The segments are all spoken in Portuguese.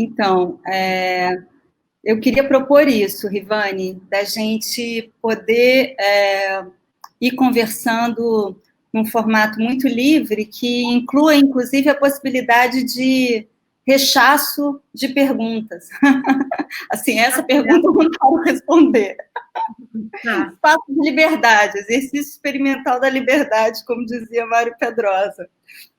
Então, eu queria propor isso, Rivane, da gente poder ir conversando num formato muito livre, que inclua, inclusive, a possibilidade de rechaço de perguntas. Assim, essa pergunta eu não quero responder. Espaço de liberdade, exercício experimental da liberdade, como dizia Mário Pedrosa.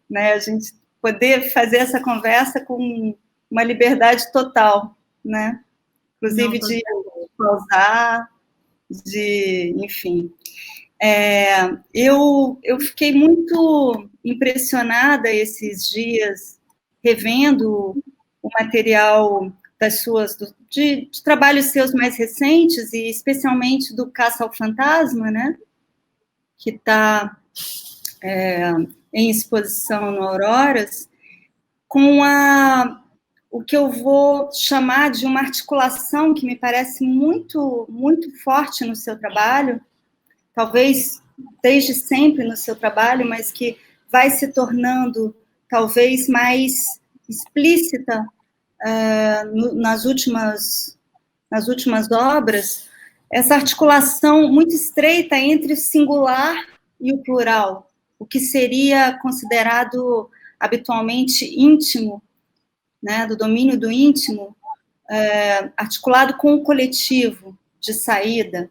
Né? A gente poder fazer essa conversa com uma liberdade total, né? Inclusive de pausar, enfim. Eu fiquei muito impressionada esses dias, revendo o material de trabalhos seus mais recentes, e especialmente do Caça ao Fantasma, né? Que está em exposição no Auroras, com o que eu vou chamar de uma articulação que me parece muito, muito forte no seu trabalho, talvez desde sempre no seu trabalho, mas que vai se tornando talvez mais explícita nas últimas obras, essa articulação muito estreita entre o singular e o plural, o que seria considerado habitualmente íntimo, né, do domínio do íntimo, articulado com o coletivo de saída,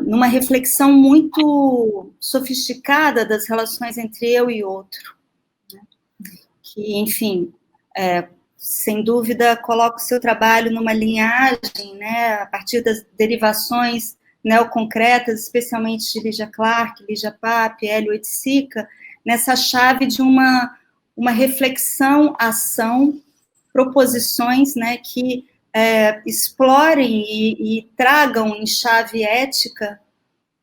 numa reflexão muito sofisticada das relações entre eu e outro, né, que, enfim, sem dúvida, coloca o seu trabalho numa linhagem, né, a partir das derivações neoconcretas, especialmente de Lygia Clark, Lígia Pape, Hélio Oiticica, nessa chave de uma reflexão, ação, proposições, né, que explorem e tragam em chave ética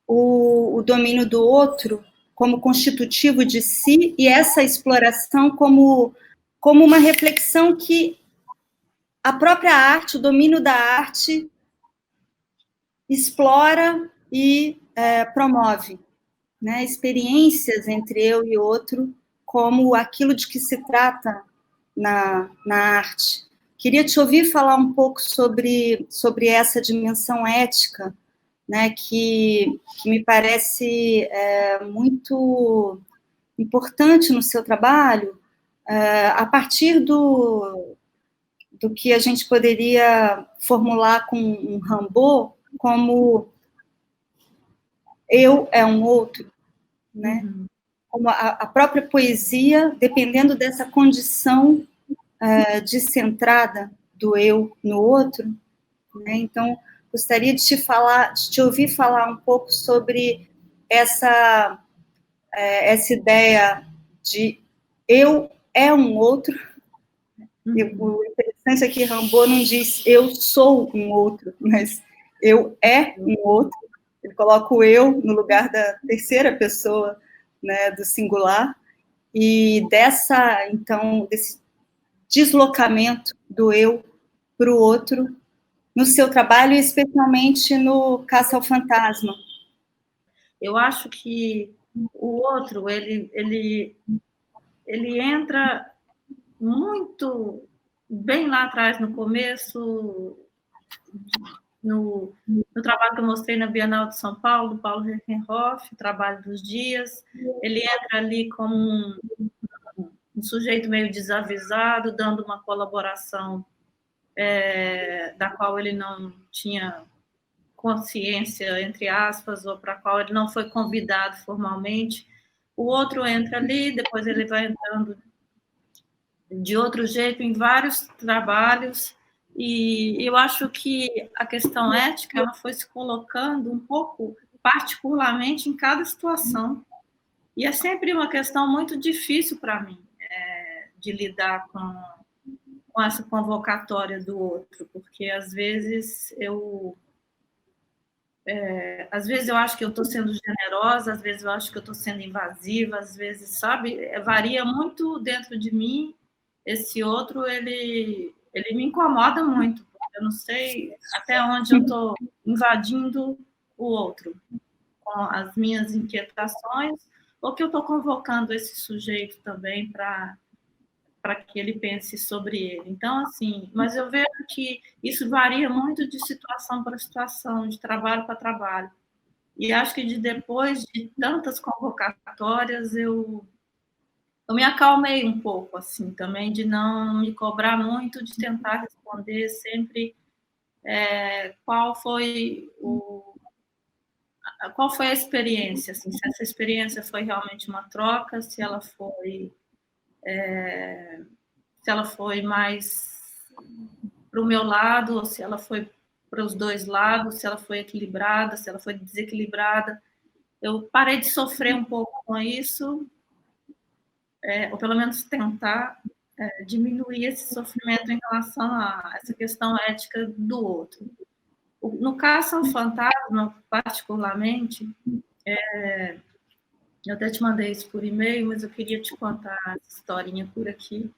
o domínio do outro como constitutivo de si, e essa exploração como uma reflexão que a própria arte, o domínio da arte, explora e promove, né, experiências entre eu e outro, como aquilo de que se trata na arte. Queria te ouvir falar um pouco sobre essa dimensão ética, né, que me parece muito importante no seu trabalho, a partir do que a gente poderia formular com um Rimbaud como eu é um outro, né? Uhum. Como a própria poesia, dependendo dessa condição descentrada do eu no outro, né? Então, gostaria de te ouvir falar um pouco sobre essa ideia de eu é um outro. O interessante é que Rimbaud não diz eu sou um outro, mas eu é um outro. Ele coloca o eu no lugar da terceira pessoa, né, do singular, e desse deslocamento do eu para o outro no seu trabalho, e especialmente no Caça ao Fantasma. Eu acho que o outro, ele entra muito bem lá atrás, no começo, no trabalho que eu mostrei na Bienal de São Paulo, do Paulo Reckenhoff, o Trabalho dos Dias. Ele entra ali como um sujeito meio desavisado, dando uma colaboração da qual ele não tinha consciência, entre aspas, ou para a qual ele não foi convidado formalmente. O outro entra ali, depois ele vai entrando de outro jeito em vários trabalhos, e eu acho que a questão ética ela foi se colocando um pouco particularmente em cada situação, e é sempre uma questão muito difícil para mim de lidar com essa convocatória do outro, porque às vezes eu acho que eu estou sendo generosa, às vezes eu acho que eu estou sendo invasiva, às vezes, sabe, varia muito dentro de mim. Esse outro, ele me incomoda muito, porque eu não sei até onde eu estou invadindo o outro com as minhas inquietações, ou que eu estou convocando esse sujeito também para para que ele pense sobre ele. Então, assim, mas eu vejo que isso varia muito de situação para situação, de trabalho para trabalho. E acho que depois de tantas convocatórias, eu me acalmei um pouco, assim, também, de não me cobrar muito, de tentar responder sempre qual foi a experiência, assim, se essa experiência foi realmente uma troca, se ela foi mais para o meu lado, ou se ela foi para os dois lados, se ela foi equilibrada, se ela foi desequilibrada. Eu parei de sofrer um pouco com isso, ou pelo menos tentar diminuir esse sofrimento em relação a essa questão ética do outro. No caso do fantasma, particularmente, eu até te mandei isso por e-mail, mas eu queria te contar essa historinha por aqui,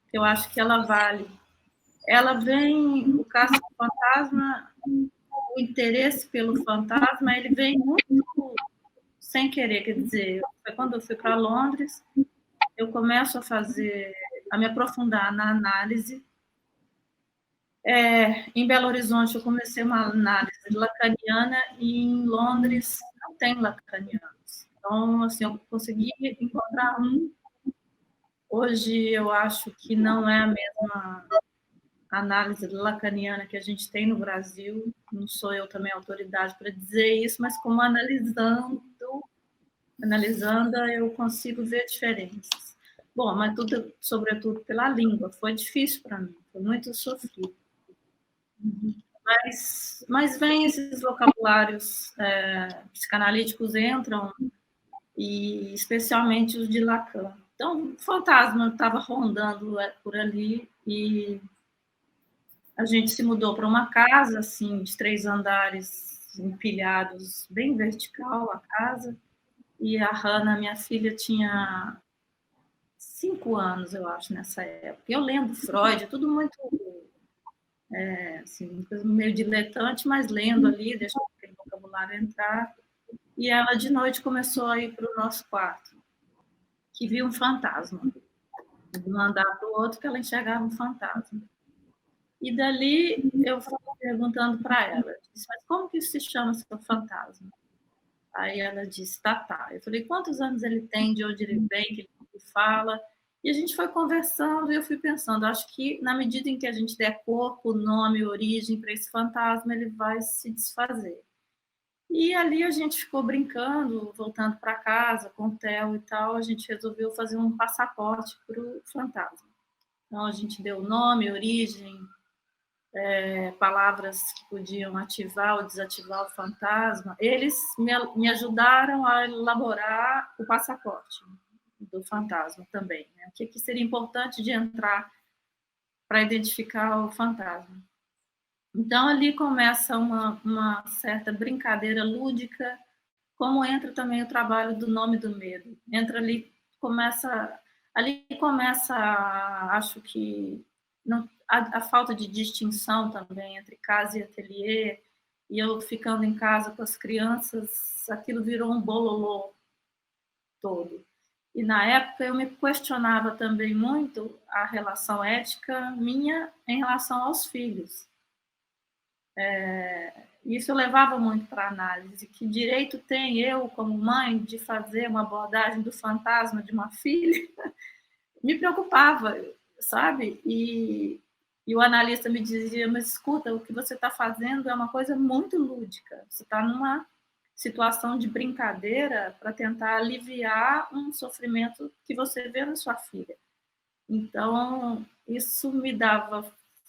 que eu acho que ela vale. Ela vem, o caso do fantasma, o interesse pelo fantasma, ele vem muito sem querer, quer dizer, quando eu fui para Londres, eu começo a me aprofundar na análise. Em Belo Horizonte, eu comecei uma análise lacaniana e em Londres não tem lacanianos. Então, assim, eu consegui encontrar um. Hoje, eu acho que não é a mesma análise lacaniana que a gente tem no Brasil. Não sou eu também autoridade para dizer isso, mas como analisando, eu consigo ver diferenças. Bom, mas tudo, sobretudo pela língua, foi difícil para mim, foi muito sofrido. Mas vem esses vocabulários psicanalíticos entram, e especialmente os de Lacan. Então, o fantasma estava rondando por ali e a gente se mudou para uma casa assim de 3 andares empilhados, bem vertical a casa. E a Hannah, minha filha, tinha 5 anos, eu acho, nessa época. Eu lendo Freud, tudo muito assim, meio diletante, mas lendo ali, deixando aquele vocabulário entrar. E ela, de noite, começou a ir para o nosso quarto, que viu um fantasma. De um andar para o outro, que ela enxergava um fantasma. E dali eu fui perguntando para ela, disse, mas como que isso se chama seu fantasma? Aí ela disse, Tatá. Eu falei, quantos anos ele tem, de onde ele vem, que ele fala? E a gente foi conversando e eu fui pensando, acho que na medida em que a gente der corpo, nome, origem para esse fantasma, ele vai se desfazer. E ali a gente ficou brincando, voltando para casa com o Theo e tal, a gente resolveu fazer um passaporte para o fantasma. Então a gente deu nome, origem, palavras que podiam ativar ou desativar o fantasma. Eles me ajudaram a elaborar o passaporte do fantasma também. Né? O que seria importante de entrar para identificar o fantasma. Então, ali começa uma certa brincadeira lúdica, como entra também o trabalho do nome do medo. Entra ali, começa, acho que não, a falta de distinção também entre casa e ateliê, e eu ficando em casa com as crianças, aquilo virou um bololô todo. E na época eu me questionava também muito a relação ética minha em relação aos filhos. Isso eu levava muito para análise. Que direito tem eu, como mãe, de fazer uma abordagem do fantasma de uma filha? Me preocupava, sabe? E o analista me dizia, mas escuta, o que você está fazendo é uma coisa muito lúdica. Você está numa situação de brincadeira para tentar aliviar um sofrimento que você vê na sua filha. Então, isso me dava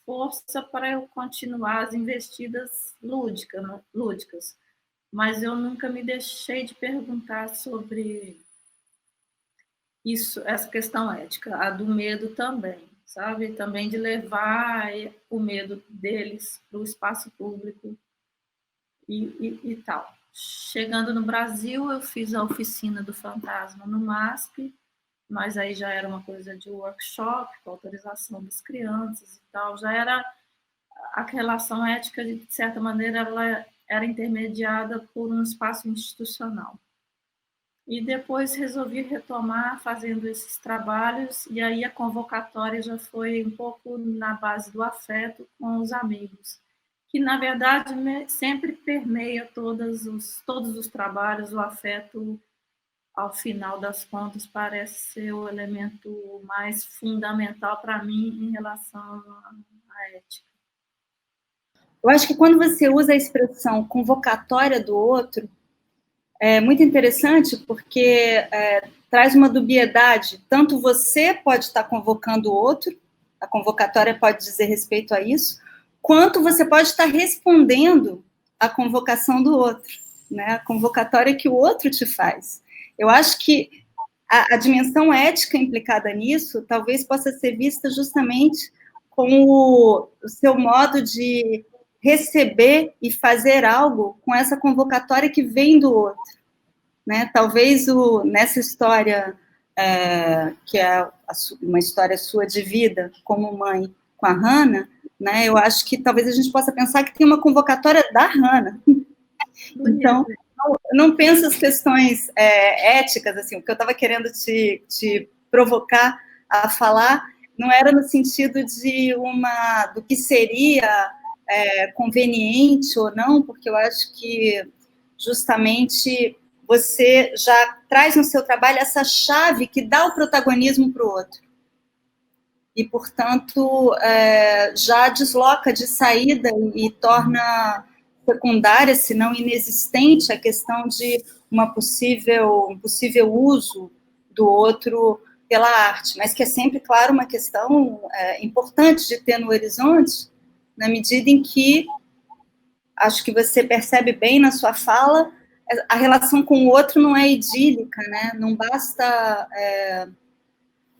força para eu continuar as investidas lúdicas. Mas eu nunca me deixei de perguntar sobre isso, essa questão ética, a do medo também, sabe? Também de levar o medo deles para o espaço público e tal. Chegando no Brasil, eu fiz a oficina do fantasma no MASP, mas aí já era uma coisa de workshop, com autorização das crianças e tal, já era a relação ética, de certa maneira, ela era intermediada por um espaço institucional. e depois resolvi retomar fazendo esses trabalhos, e aí a convocatória já foi um pouco na base do afeto com os amigos, que, na verdade, sempre permeia todos os trabalhos, o afeto, ao final das contas, parece ser o elemento mais fundamental para mim em relação à ética. Eu acho que quando você usa a expressão convocatória do outro, é muito interessante porque traz uma dubiedade. Tanto você pode estar convocando o outro, a convocatória pode dizer respeito a isso, quanto você pode estar respondendo à convocação do outro, né? A convocatória que o outro te faz. Eu acho que a dimensão ética implicada nisso talvez possa ser vista justamente como o seu modo de receber e fazer algo com essa convocatória que vem do outro, né? Talvez nessa história, que é uma história sua de vida como mãe com a Hannah, né? Eu acho que talvez a gente possa pensar que tem uma convocatória da Hannah. Então, não penso as questões éticas, assim, o que eu estava querendo te provocar a falar não era no sentido do que seria conveniente ou não, porque eu acho que justamente você já traz no seu trabalho essa chave que dá o protagonismo para o outro. E, portanto, já desloca de saída e torna secundária, se não inexistente, a questão de um possível uso do outro pela arte, mas que é sempre, claro, uma questão importante de ter no horizonte, na medida em que, acho que você percebe bem na sua fala, a relação com o outro não é idílica, né? Não basta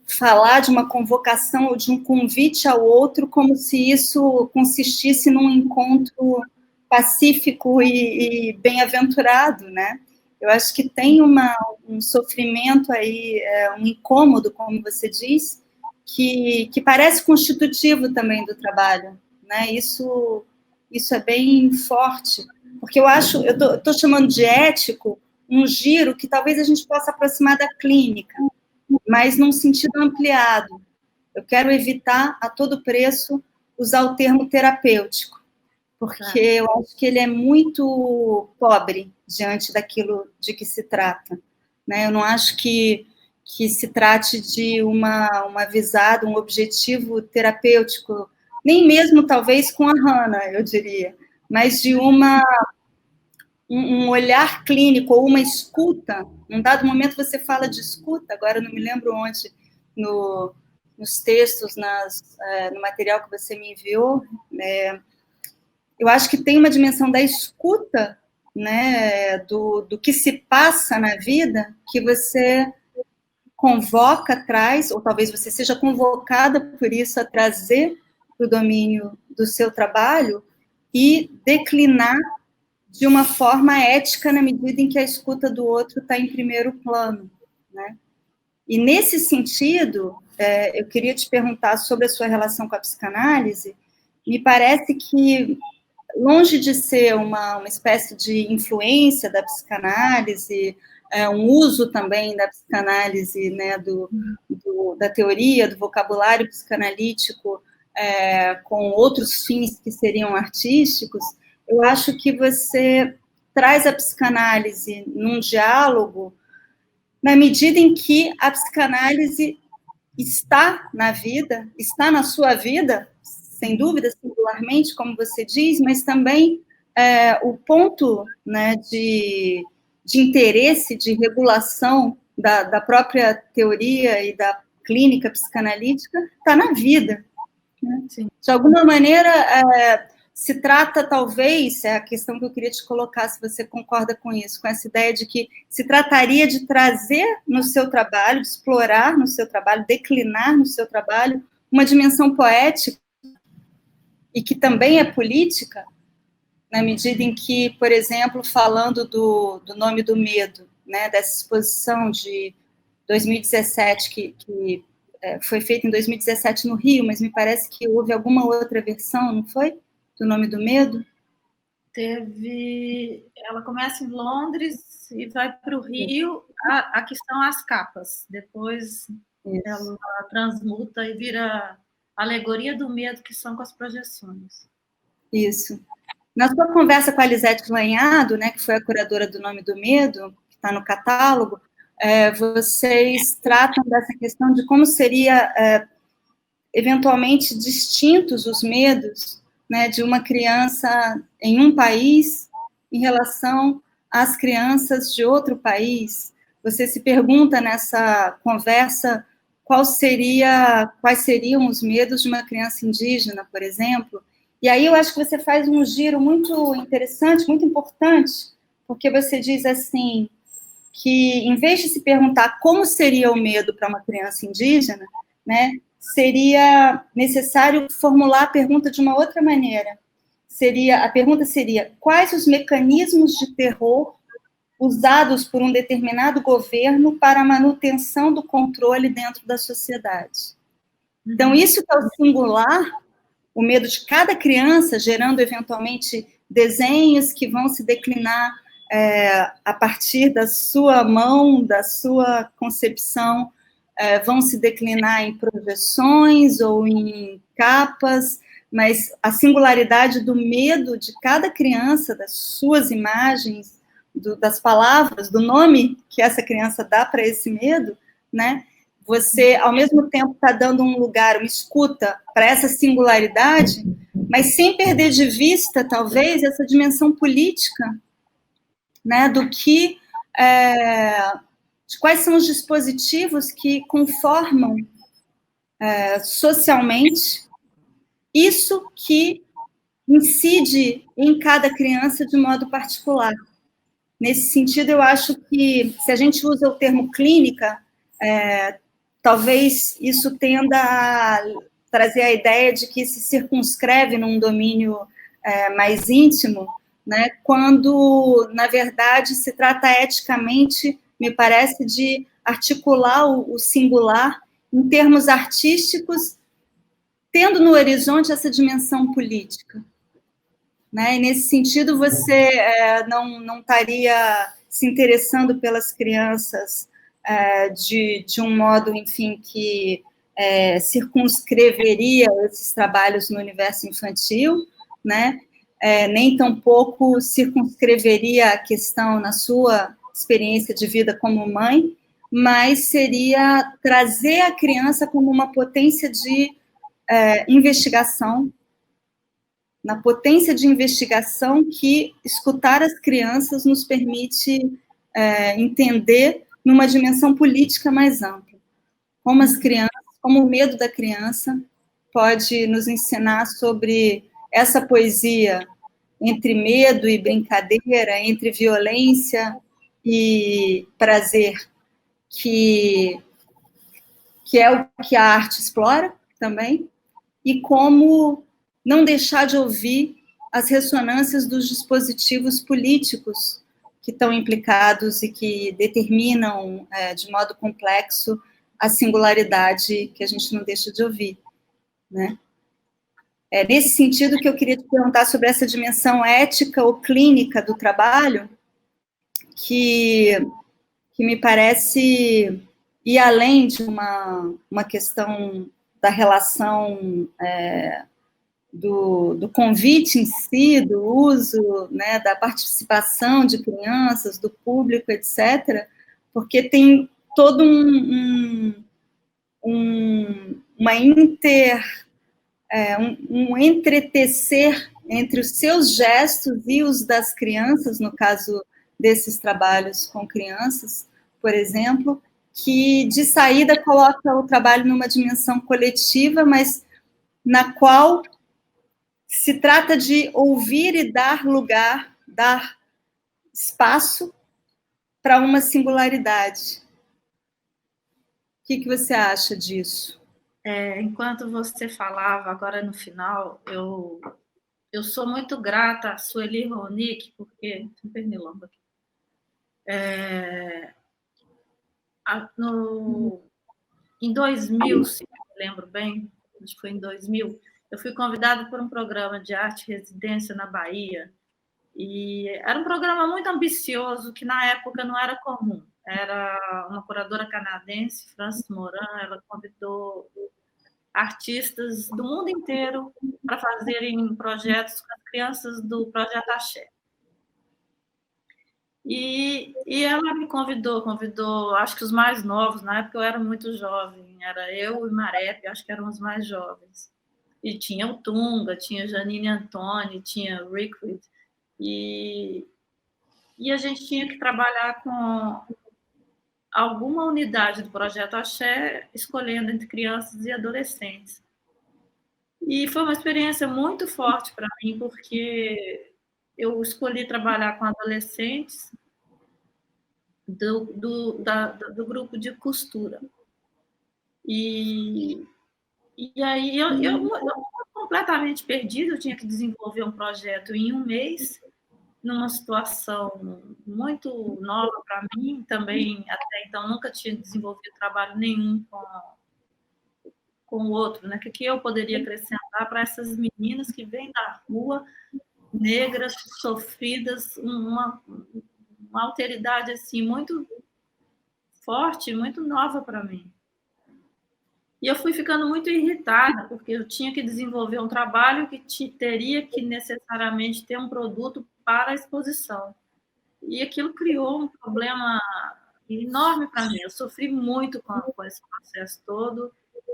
falar de uma convocação ou de um convite ao outro como se isso consistisse num encontro pacífico e bem-aventurado, né? Eu acho que tem um sofrimento aí, um incômodo, como você diz, que parece constitutivo também do trabalho, né? Isso é bem forte, porque eu estou chamando de ético um giro que talvez a gente possa aproximar da clínica, mas num sentido ampliado. Eu quero evitar, a todo preço, usar o termo terapêutico, porque eu acho que ele é muito pobre diante daquilo de que se trata, né? Eu não acho que se trate de uma visada, um objetivo terapêutico, nem mesmo, talvez, com a Hannah, eu diria, mas de um olhar clínico ou uma escuta. Num dado momento você fala de escuta, agora eu não me lembro onde, nos textos, no material que você me enviou, eu acho que tem uma dimensão da escuta, né, do que se passa na vida, que você convoca, traz, ou talvez você seja convocada por isso a trazer para o domínio do seu trabalho e declinar de uma forma ética na medida em que a escuta do outro está em primeiro plano, né? E nesse sentido, eu queria te perguntar sobre a sua relação com a psicanálise. Me parece que, longe de ser uma espécie de influência da psicanálise, um uso também da psicanálise, né, da teoria, do vocabulário psicanalítico, com outros fins que seriam artísticos, eu acho que você traz a psicanálise num diálogo na medida em que a psicanálise está na vida, está na sua vida, sem dúvida, singularmente, como você diz, mas também o ponto, né, de interesse, de regulação da própria teoria e da clínica psicanalítica está na vida. Né? De alguma maneira, se trata, talvez, é a questão que eu queria te colocar, se você concorda com isso, com essa ideia de que se trataria de trazer no seu trabalho, de explorar no seu trabalho, declinar no seu trabalho, uma dimensão poética e que também é política, na medida em que, por exemplo, falando do Nome do Medo, né, dessa exposição de 2017, que foi feita em 2017 no Rio, mas me parece que houve alguma outra versão, não foi? Do Nome do Medo? Ela começa em Londres e vai para o Rio. Aqui são as capas. Depois ela transmuta e vira Alegoria do Medo, que são com as projeções. Isso. Na sua conversa com a Lisete Lanhado, né, que foi a curadora do Nome do Medo, que está no catálogo, vocês tratam dessa questão de como seria, eventualmente, distintos os medos, né, de uma criança em um país em relação às crianças de outro país. Você se pergunta nessa conversa quais seriam os medos de uma criança indígena, por exemplo. E aí eu acho que você faz um giro muito interessante, muito importante, porque você diz assim, que em vez de se perguntar como seria o medo para uma criança indígena, né, seria necessário formular a pergunta de uma outra maneira. A pergunta seria: quais os mecanismos de terror usados por um determinado governo para a manutenção do controle dentro da sociedade? Então, isso que é o singular, o medo de cada criança, gerando eventualmente desenhos que vão se declinar a partir da sua mão, da sua concepção, vão se declinar em projeções ou em capas, mas a singularidade do medo de cada criança, das suas imagens, das palavras, do nome que essa criança dá para esse medo, né? Você, ao mesmo tempo, está dando um lugar, uma escuta para essa singularidade, mas sem perder de vista, talvez, essa dimensão política, né, do que, de quais são os dispositivos que conformam socialmente isso que incide em cada criança de modo particular. Nesse sentido, eu acho que, se a gente usa o termo clínica, talvez isso tenda a trazer a ideia de que se circunscreve num domínio mais íntimo, né, quando, na verdade, se trata eticamente, me parece, de articular o singular em termos artísticos, tendo no horizonte essa dimensão política. Né? E, nesse sentido, você não estaria se interessando pelas crianças de um modo, enfim, que circunscreveria esses trabalhos no universo infantil, né? Nem tampouco circunscreveria a questão na sua experiência de vida como mãe, mas seria trazer a criança como uma potência de investigação, na potência de investigação que escutar as crianças nos permite entender numa dimensão política mais ampla. Como as crianças, como o medo da criança pode nos ensinar sobre essa poesia entre medo e brincadeira, entre violência e prazer, que é o que a arte explora também, e como não deixar de ouvir as ressonâncias dos dispositivos políticos que estão implicados e que determinam, de modo complexo, a singularidade que a gente não deixa de ouvir, né? É nesse sentido que eu queria te perguntar sobre essa dimensão ética ou clínica do trabalho, que me parece ir além de uma questão da relação do convite em si, do uso, né, da participação de crianças, do público, etc., porque tem todo um entretecer entre os seus gestos e os das crianças, no caso desses trabalhos com crianças, por exemplo, que de saída coloca o trabalho numa dimensão coletiva, mas na qual se trata de ouvir e dar lugar, dar espaço para uma singularidade. O que você acha disso? Enquanto você falava, agora no final, eu sou muito grata a Sueli Ronick, porque... Pernilongo aqui. Em 2000, se eu lembro bem, acho que foi em 2000, eu fui convidada por um programa de arte e residência na Bahia, E era um programa muito ambicioso, que na época não era comum. Era uma curadora canadense, Frances Moran, ela convidou artistas do mundo inteiro para fazerem projetos com as crianças do Projeto Axé. E ela me convidou, acho que os mais novos, na época eu era muito jovem, era eu e Marep, acho que eram os mais jovens. E tinha o Tunga, tinha Janine Antoni, tinha Rickwood, e a gente tinha que trabalhar com alguma unidade do Projeto Axé, escolhendo entre crianças e adolescentes. E foi uma experiência muito forte para mim, porque eu escolhi trabalhar com adolescentes do grupo de costura. E aí eu completamente perdida, eu tinha que desenvolver um projeto em um mês, numa situação muito nova para mim, também até então nunca tinha desenvolvido trabalho nenhum com o outro, né? O que eu poderia acrescentar para essas meninas que vêm da rua, negras, sofridas, uma alteridade assim muito forte, muito nova para mim. E eu fui ficando muito irritada, porque eu tinha que desenvolver um trabalho que teria que necessariamente ter um produto para a exposição. E aquilo criou um problema enorme para mim. Eu sofri muito com esse processo todo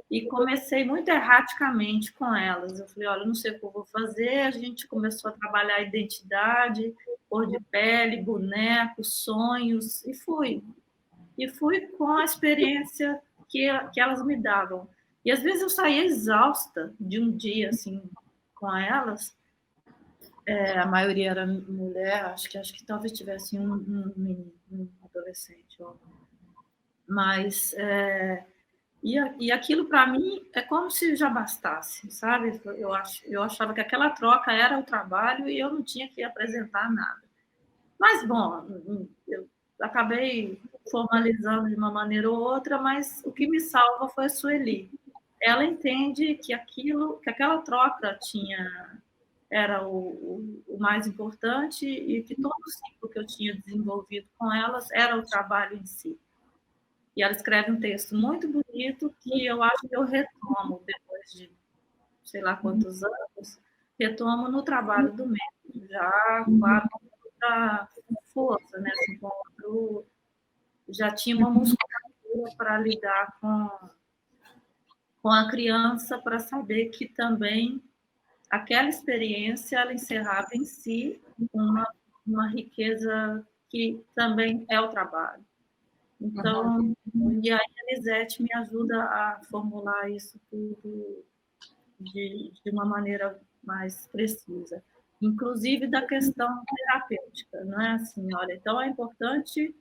e comecei muito erraticamente com elas. Eu falei, olha, eu não sei o que eu vou fazer. A gente começou a trabalhar a identidade, cor de pele, bonecos, sonhos, e fui. E fui com a experiência que elas me davam. E às vezes eu saía exausta de um dia assim com elas. A maioria era mulher, acho que talvez tivesse um adolescente. Mas e aquilo para mim é como se já bastasse, sabe? Eu achava que aquela troca era o trabalho e eu não tinha que apresentar nada. Mas bom, eu acabei formalizando de uma maneira ou outra, mas o que me salva foi a Sueli. Ela entende que aquela troca era o mais importante e que todo o ciclo que eu tinha desenvolvido com elas era o trabalho em si. E ela escreve um texto muito bonito que eu acho que eu retomo depois de sei lá quantos anos, retomo no trabalho do médico, já claro, com outra força, né? Assim, já tinha uma musculatura para lidar com a criança, para saber que também aquela experiência ela encerrava em si uma riqueza que também é o trabalho. Então, e aí a Lisete me ajuda a formular isso tudo de uma maneira mais precisa, inclusive da questão terapêutica, não é assim, olha, então é importante,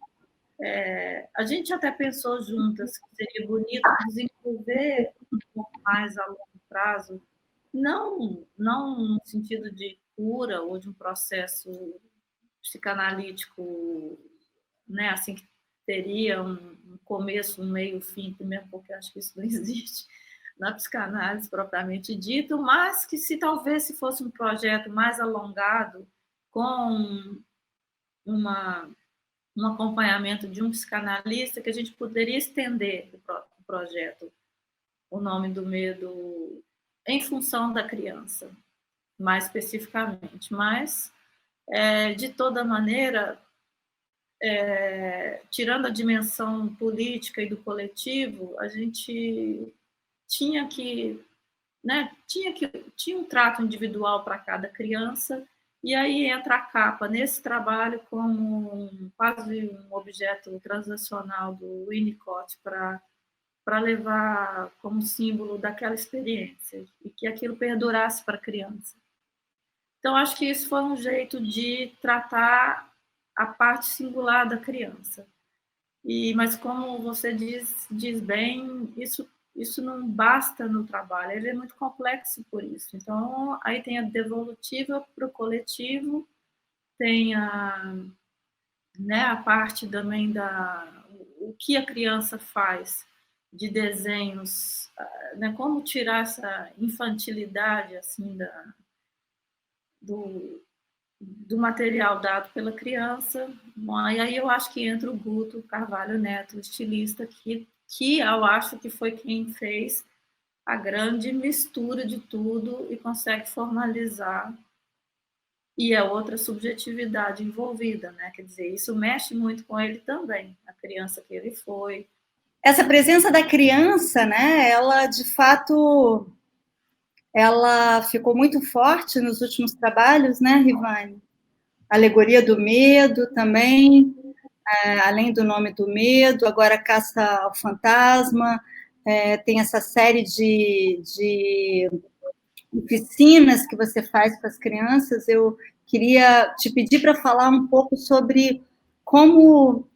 a gente até pensou juntas que seria bonito desenvolver um pouco mais a longo prazo, não no sentido de cura ou de um processo psicanalítico, né, assim, que teria um começo, um meio, um fim, mesmo porque acho que isso não existe na psicanálise propriamente dito, mas que se talvez se fosse um projeto mais alongado, com um acompanhamento de um psicanalista, que a gente poderia estender o projeto, o nome do medo, em função da criança, mais especificamente. Mas, de toda maneira, tirando a dimensão política e do coletivo, a gente tinha que, né, tinha um trato individual para cada criança, e aí entra a capa nesse trabalho como quase um objeto transacional do Winnicott para levar como símbolo daquela experiência e que aquilo perdurasse para a criança. Então, acho que isso foi um jeito de tratar a parte singular da criança. Mas como você diz bem, isso não basta no trabalho, ele é muito complexo por isso. Então, aí tem a devolutiva para o coletivo, tem né, a parte também o que a criança faz de desenhos, né, como tirar essa infantilidade assim do do material dado pela criança. Bom, e aí eu acho que entra o Guto Carvalho Neto, o estilista, que eu acho que foi quem fez a grande mistura de tudo e consegue formalizar. E é outra subjetividade envolvida, né? Quer dizer, isso mexe muito com ele também, a criança que ele foi. Essa presença da criança, né? Ela, de fato, ela ficou muito forte nos últimos trabalhos, né, Rivane? Alegoria do Medo também, além do Nome do Medo, agora Caça ao Fantasma, tem essa série de oficinas que você faz com as crianças. Eu queria te pedir para falar um pouco sobre como,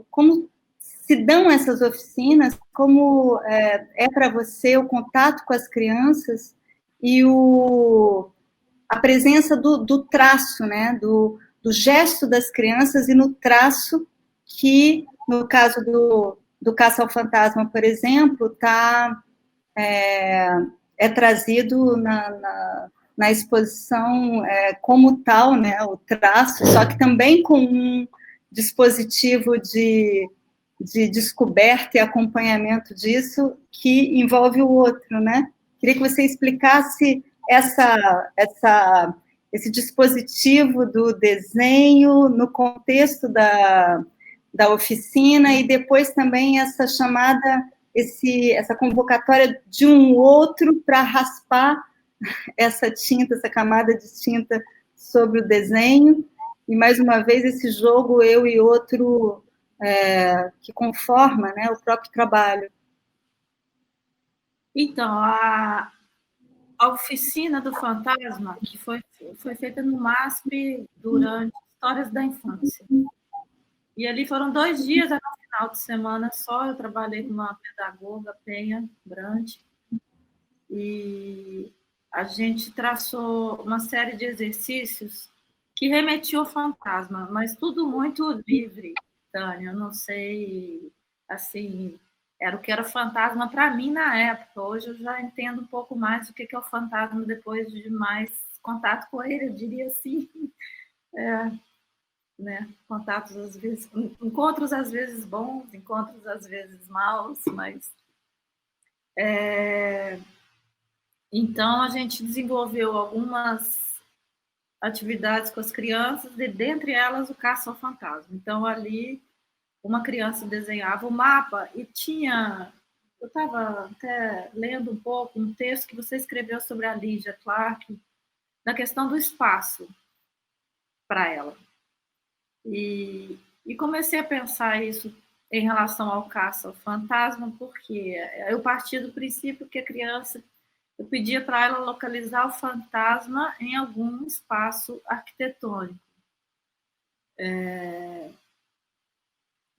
como se dão essas oficinas, como para você o contato com as crianças e a presença do traço, né, do gesto das crianças e no traço que, no caso do Caça ao Fantasma, por exemplo, é trazido na exposição como tal, né, o traço, só que também com um dispositivo de descoberta e acompanhamento disso que envolve o outro, né? Queria que você explicasse esse dispositivo do desenho no contexto da oficina e depois também essa chamada, essa convocatória de um outro para raspar essa tinta, essa camada de tinta sobre o desenho, e mais uma vez esse jogo eu e outro que conforma, né, o próprio trabalho. Então, a oficina do fantasma, que foi feita no MASP durante Histórias da Infância. E ali foram 2 dias, era um final de semana só, eu trabalhei com uma pedagoga, Penha Brant, e a gente traçou uma série de exercícios que remetiam ao fantasma, mas tudo muito livre, Tânia, eu não sei, assim, era o que era fantasma para mim na época. Hoje eu já entendo um pouco mais do que é o fantasma depois de mais contato com ele, eu diria assim. Né? Contatos às vezes, encontros às vezes bons, encontros às vezes maus, mas então a gente desenvolveu algumas atividades com as crianças, e dentre elas o caça ao fantasma. Então ali uma criança desenhava o mapa e tinha, eu estava até lendo um pouco um texto que você escreveu sobre a Lydia Clark, da questão do espaço para ela. E comecei a pensar isso em relação ao caça ao fantasma, porque eu parti do princípio que a criança, eu pedia para ela localizar o fantasma em algum espaço arquitetônico.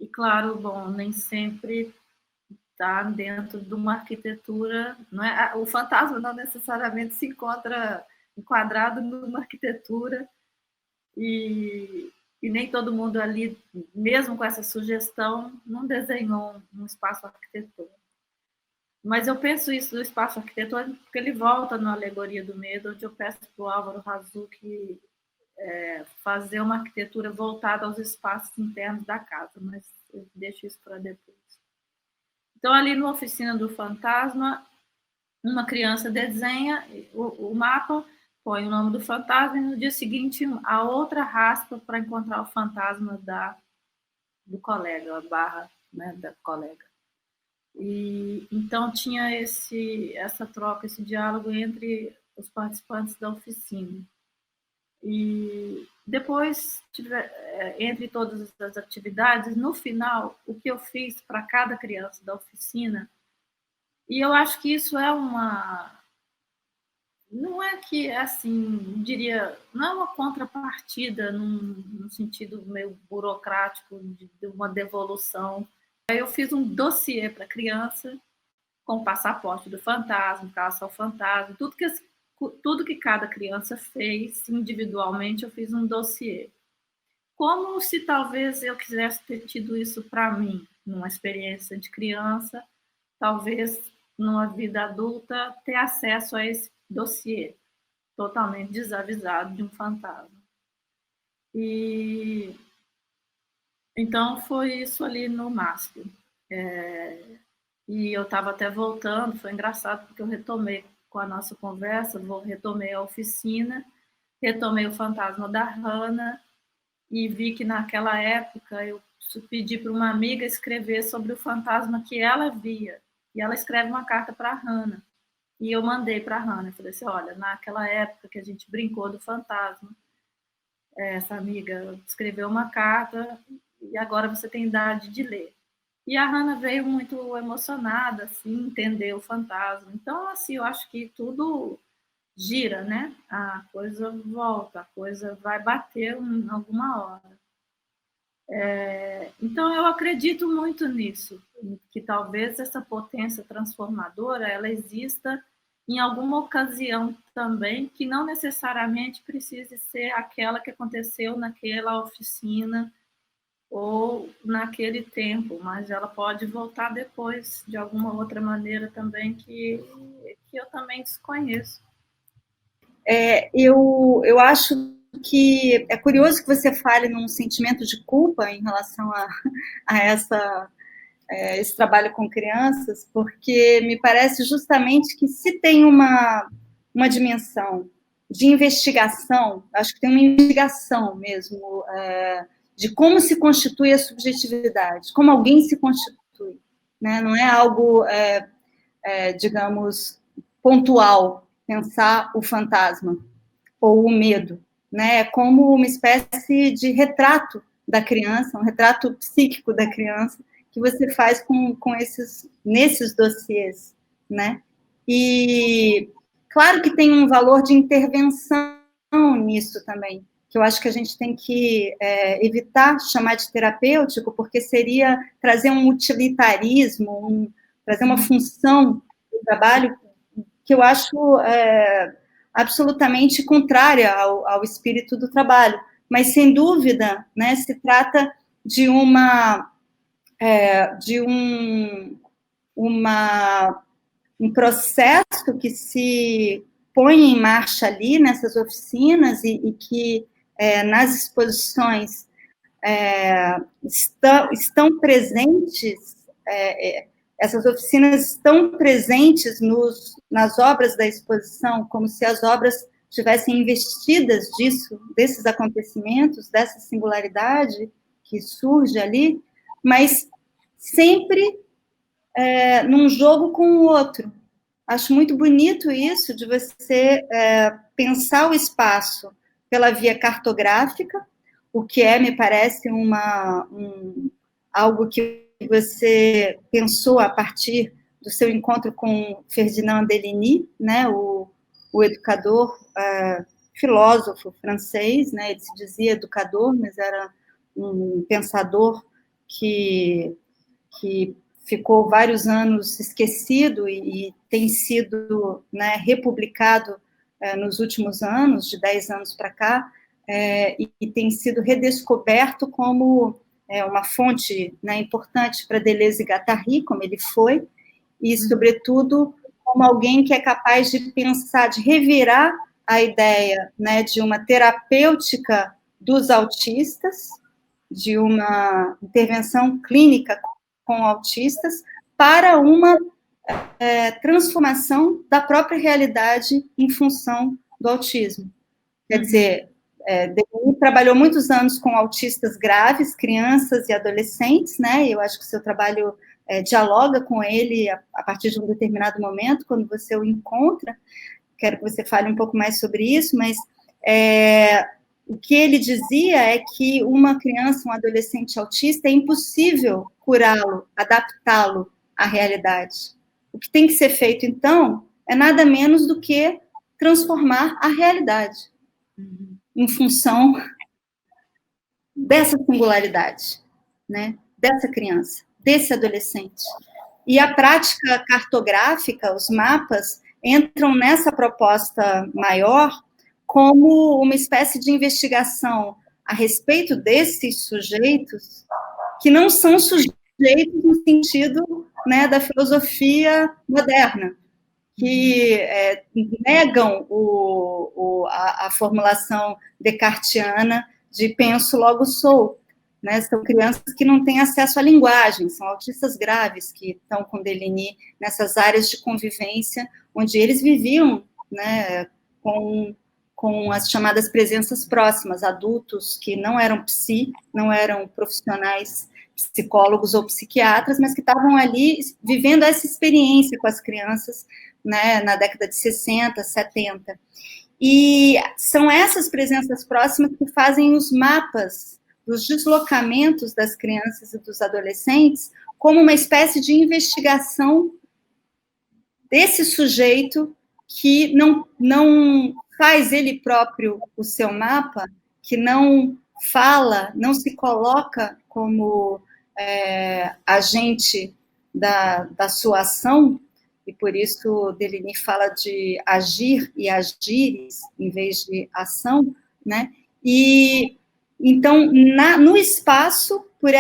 E claro, bom, nem sempre está dentro de uma arquitetura, não é? O fantasma não necessariamente se encontra enquadrado numa arquitetura e nem todo mundo ali, mesmo com essa sugestão, não desenhou um espaço arquitetônico. Mas eu penso isso do espaço arquitetônico porque ele volta na Alegoria do Medo, onde eu peço para o Álvaro Razucchi fazer uma arquitetura voltada aos espaços internos da casa, mas eu deixo isso para depois. Então, ali na Oficina do Fantasma, uma criança desenha o mapa, põe o nome do fantasma e no dia seguinte a outra raspa para encontrar o fantasma do colega, a barra, né, da colega. E então tinha essa troca, esse diálogo entre os participantes da oficina. E depois, entre todas as atividades, no final, o que eu fiz para cada criança da oficina, e eu acho que isso é não é que, assim, diria, não é uma contrapartida num sentido meio burocrático de uma devolução. Aí eu fiz um dossiê para a criança com o passaporte do fantasma, caça ao fantasma, tudo que cada criança fez individualmente, eu fiz um dossiê. Como se talvez eu quisesse ter tido isso para mim, numa experiência de criança, talvez numa vida adulta, ter acesso a esse dossiê. totalmente desavisado de um fantasma. E então foi isso ali no MASP. E eu estava até voltando, foi engraçado porque eu retomei com a nossa conversa, retomei a oficina, retomei o fantasma da Hannah e vi que naquela época eu pedi para uma amiga escrever sobre o fantasma que ela via. E ela escreve uma carta para a Hannah. E eu mandei para a Hannah, falei assim, olha, naquela época que a gente brincou do fantasma, essa amiga escreveu uma carta e agora você tem idade de ler. E a Hannah veio muito emocionada, assim, entender o fantasma. Então, assim, eu acho que tudo gira, né? A coisa volta, a coisa vai bater em alguma hora. Então, eu acredito muito nisso, que talvez essa potência transformadora, ela exista em alguma ocasião também, que não necessariamente precise ser aquela que aconteceu naquela oficina ou naquele tempo, mas ela pode voltar depois, de alguma outra maneira também, que eu também desconheço. Eu acho que é curioso que você fale num sentimento de culpa em relação a esse trabalho com crianças, porque me parece justamente que se tem uma dimensão de investigação, acho que tem uma investigação mesmo, de como se constitui a subjetividade, como alguém se constitui, né? Não é algo, digamos, pontual, pensar o fantasma ou o medo, né? É como uma espécie de retrato da criança, um retrato psíquico da criança, que você faz nesses dossiês, né? E claro que tem um valor de intervenção nisso também, que eu acho que a gente tem que evitar chamar de terapêutico, porque seria trazer um utilitarismo, trazer uma função do trabalho que eu acho absolutamente contrária ao espírito do trabalho. Mas, sem dúvida, né, se trata de um processo que se põe em marcha ali nessas oficinas e que nas exposições estão presentes, essas oficinas estão presentes nas obras da exposição, como se as obras tivessem investidas desses acontecimentos, dessa singularidade que surge ali, mas sempre num jogo com o outro. Acho muito bonito isso, de você pensar o espaço pela via cartográfica, o que me parece algo que você pensou a partir do seu encontro com Ferdinand Deligny, né, o educador, filósofo francês, né, ele se dizia educador, mas era um pensador que ficou vários anos esquecido e tem sido, né, republicado nos últimos anos, de 10 anos para cá, e tem sido redescoberto como uma fonte, né, importante para Deleuze e Guattari, como ele foi, e, sobretudo, como alguém que é capaz de pensar, de revirar a ideia, né, de uma terapêutica dos autistas, de uma intervenção clínica com autistas, para uma transformação da própria realidade em função do autismo. Quer dizer, Deligny trabalhou muitos anos com autistas graves, crianças e adolescentes, né? Eu acho que o seu trabalho dialoga com ele a partir de um determinado momento, quando você o encontra. Quero que você fale um pouco mais sobre isso, mas o que ele dizia é que uma criança, um adolescente autista, é impossível curá-lo, adaptá-lo à realidade. O que tem que ser feito, então, é nada menos do que transformar a realidade em função dessa singularidade, né? Dessa criança, desse adolescente. E a prática cartográfica, os mapas, entram nessa proposta maior como uma espécie de investigação a respeito desses sujeitos, que não são sujeitos no sentido, né, da filosofia moderna, que negam a formulação descartiana de penso, logo sou. Né? São crianças que não têm acesso à linguagem, são autistas graves que estão com Deligny nessas áreas de convivência, onde eles viviam, né, com as chamadas presenças próximas, adultos que não eram não eram profissionais psicólogos ou psiquiatras, mas que estavam ali vivendo essa experiência com as crianças, né, na década de 60, 70. E são essas presenças próximas que fazem os mapas dos deslocamentos das crianças e dos adolescentes como uma espécie de investigação desse sujeito que não faz ele próprio o seu mapa, que não fala, não se coloca como agente da sua ação, e por isso Deligny fala de agir e agires em vez de ação, né? E então, no espaço, por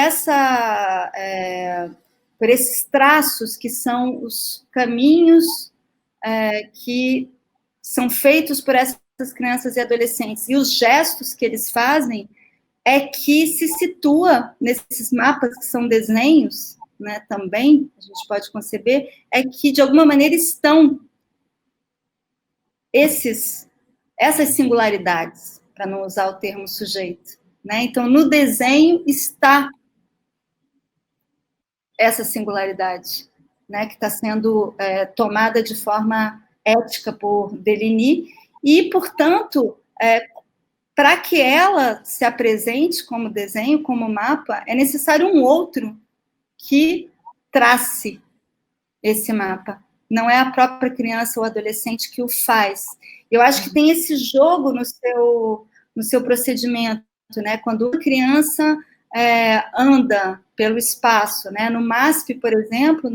esses traços que são os caminhos que são feitos por essas crianças e adolescentes, e os gestos que eles fazem, é que se situa nesses mapas, que são desenhos, né, também, a gente pode conceber, é que, de alguma maneira, estão essas singularidades, para não usar o termo sujeito. Né? Então, no desenho está essa singularidade, né, que está sendo tomada de forma ética por Deligny, e, portanto, para que ela se apresente como desenho, como mapa, é necessário um outro que trace esse mapa. Não é a própria criança ou adolescente que o faz. Eu acho que tem esse jogo no seu procedimento, né? Quando uma criança anda pelo espaço, né? No MASP, por exemplo,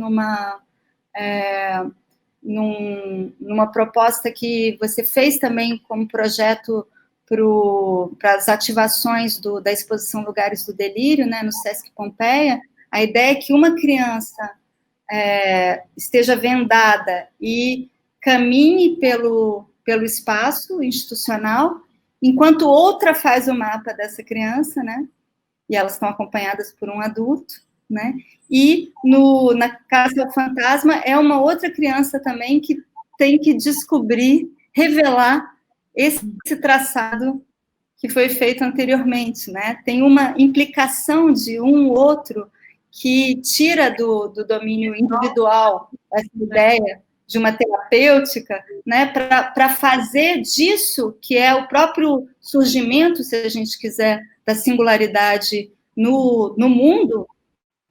numa proposta que você fez também como projeto para as ativações da exposição Lugares do Delírio, né, no Sesc Pompeia, a ideia é que uma criança esteja vendada e caminhe pelo espaço institucional, enquanto outra faz o mapa dessa criança, né, e elas estão acompanhadas por um adulto, né, e na Casa Fantasma é uma outra criança também que tem que descobrir, revelar esse traçado que foi feito anteriormente, né? Tem uma implicação de um outro que tira do domínio individual essa ideia de uma terapêutica, né? Para fazer disso, que é o próprio surgimento, se a gente quiser, da singularidade no mundo,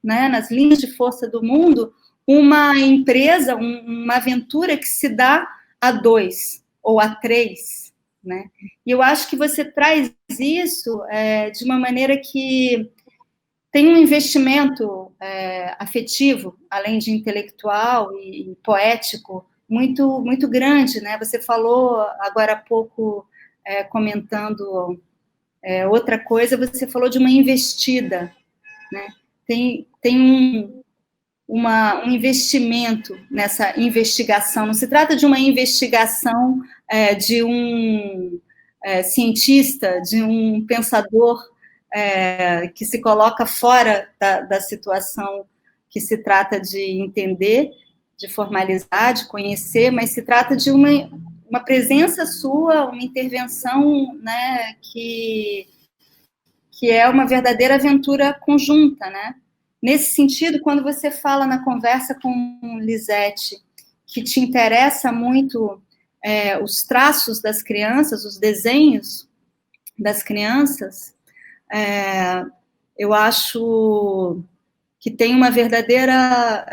né? Nas linhas de força do mundo, uma empresa, uma aventura que se dá a dois ou a três, né? E eu acho que você traz isso de uma maneira que tem um investimento afetivo, além de intelectual e poético, muito, muito grande, né? Você falou agora há pouco, comentando outra coisa, você falou de uma investida, né? Tem um investimento nessa investigação. Não se trata de uma investigação de um cientista, de um pensador que se coloca fora da situação que se trata de entender, de formalizar, de conhecer, mas se trata de uma presença sua, uma intervenção, né, que é uma verdadeira aventura conjunta, né? Nesse sentido, quando você fala na conversa com Lisete que te interessa muito os traços das crianças, os desenhos das crianças, eu acho que tem uma verdadeira...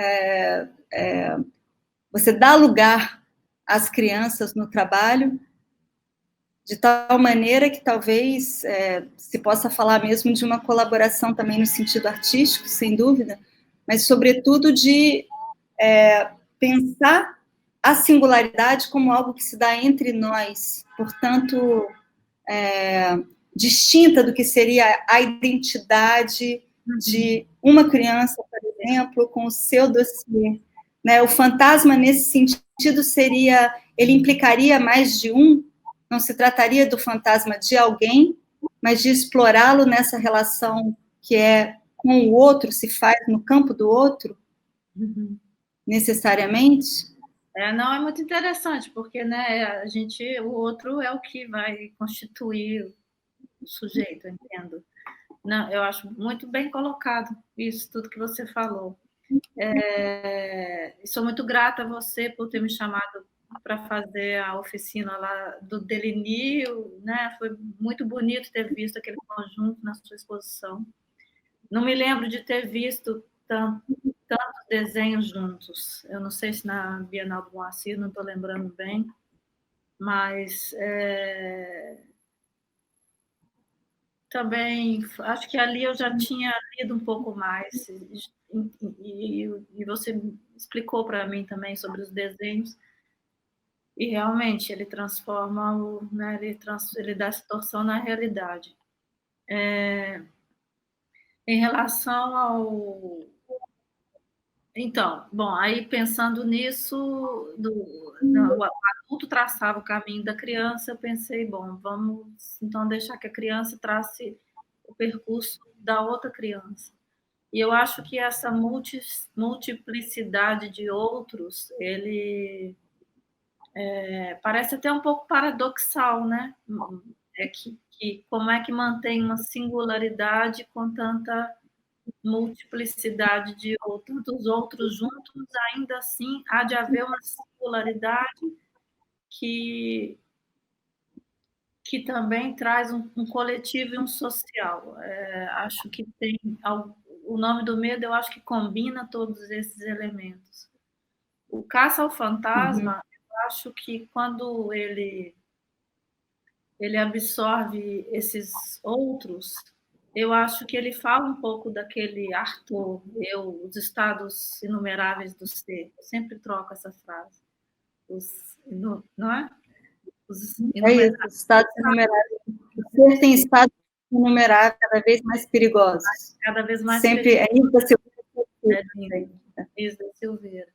você dá lugar às crianças no trabalho, de tal maneira que talvez se possa falar mesmo de uma colaboração também no sentido artístico, sem dúvida, mas, sobretudo, de pensar a singularidade como algo que se dá entre nós, portanto, distinta do que seria a identidade de uma criança, por exemplo, com o seu dossiê. Né? O fantasma, nesse sentido, sentido seria, ele implicaria mais de um? Não se trataria do fantasma de alguém, mas de explorá-lo nessa relação que é com o outro, se faz no campo do outro, necessariamente? Não, é muito interessante, porque, né, o outro é o que vai constituir o sujeito, eu entendo. Não, eu acho muito bem colocado isso, tudo que você falou. Sou muito grata a você por ter me chamado para fazer a oficina lá do Deligny, né? Foi muito bonito ter visto aquele conjunto na sua exposição. Não me lembro de ter visto tantos desenhos juntos. Eu não sei se na Bienal do Moacir, não estou lembrando bem, mas também acho que ali eu já tinha lido um pouco mais, e você explicou para mim também sobre os desenhos, e realmente ele transforma, né, ele dá essa torção na realidade. Em relação ao... Então, bom, aí pensando nisso, o adulto traçava o caminho da criança, eu pensei, bom, vamos então deixar que a criança trace o percurso da outra criança. E eu acho que essa multiplicidade de outros, ele parece até um pouco paradoxal, né? Que como é que mantém uma singularidade com tanta multiplicidade de tantos outros juntos, ainda assim há de haver uma singularidade que também traz um coletivo e um social. Acho que tem o nome do medo, eu acho que combina todos esses elementos. O Caça ao Fantasma, eu acho que quando ele absorve esses outros, eu acho que ele fala um pouco daquele Arthur, os estados inumeráveis do ser. Eu sempre troco essa frase. Não é? Os inumeráveis. Isso, estados inumeráveis. O ser tem estados inumeráveis cada vez mais perigosos. Cada vez mais sempre perigosos. Isso, da Silveira.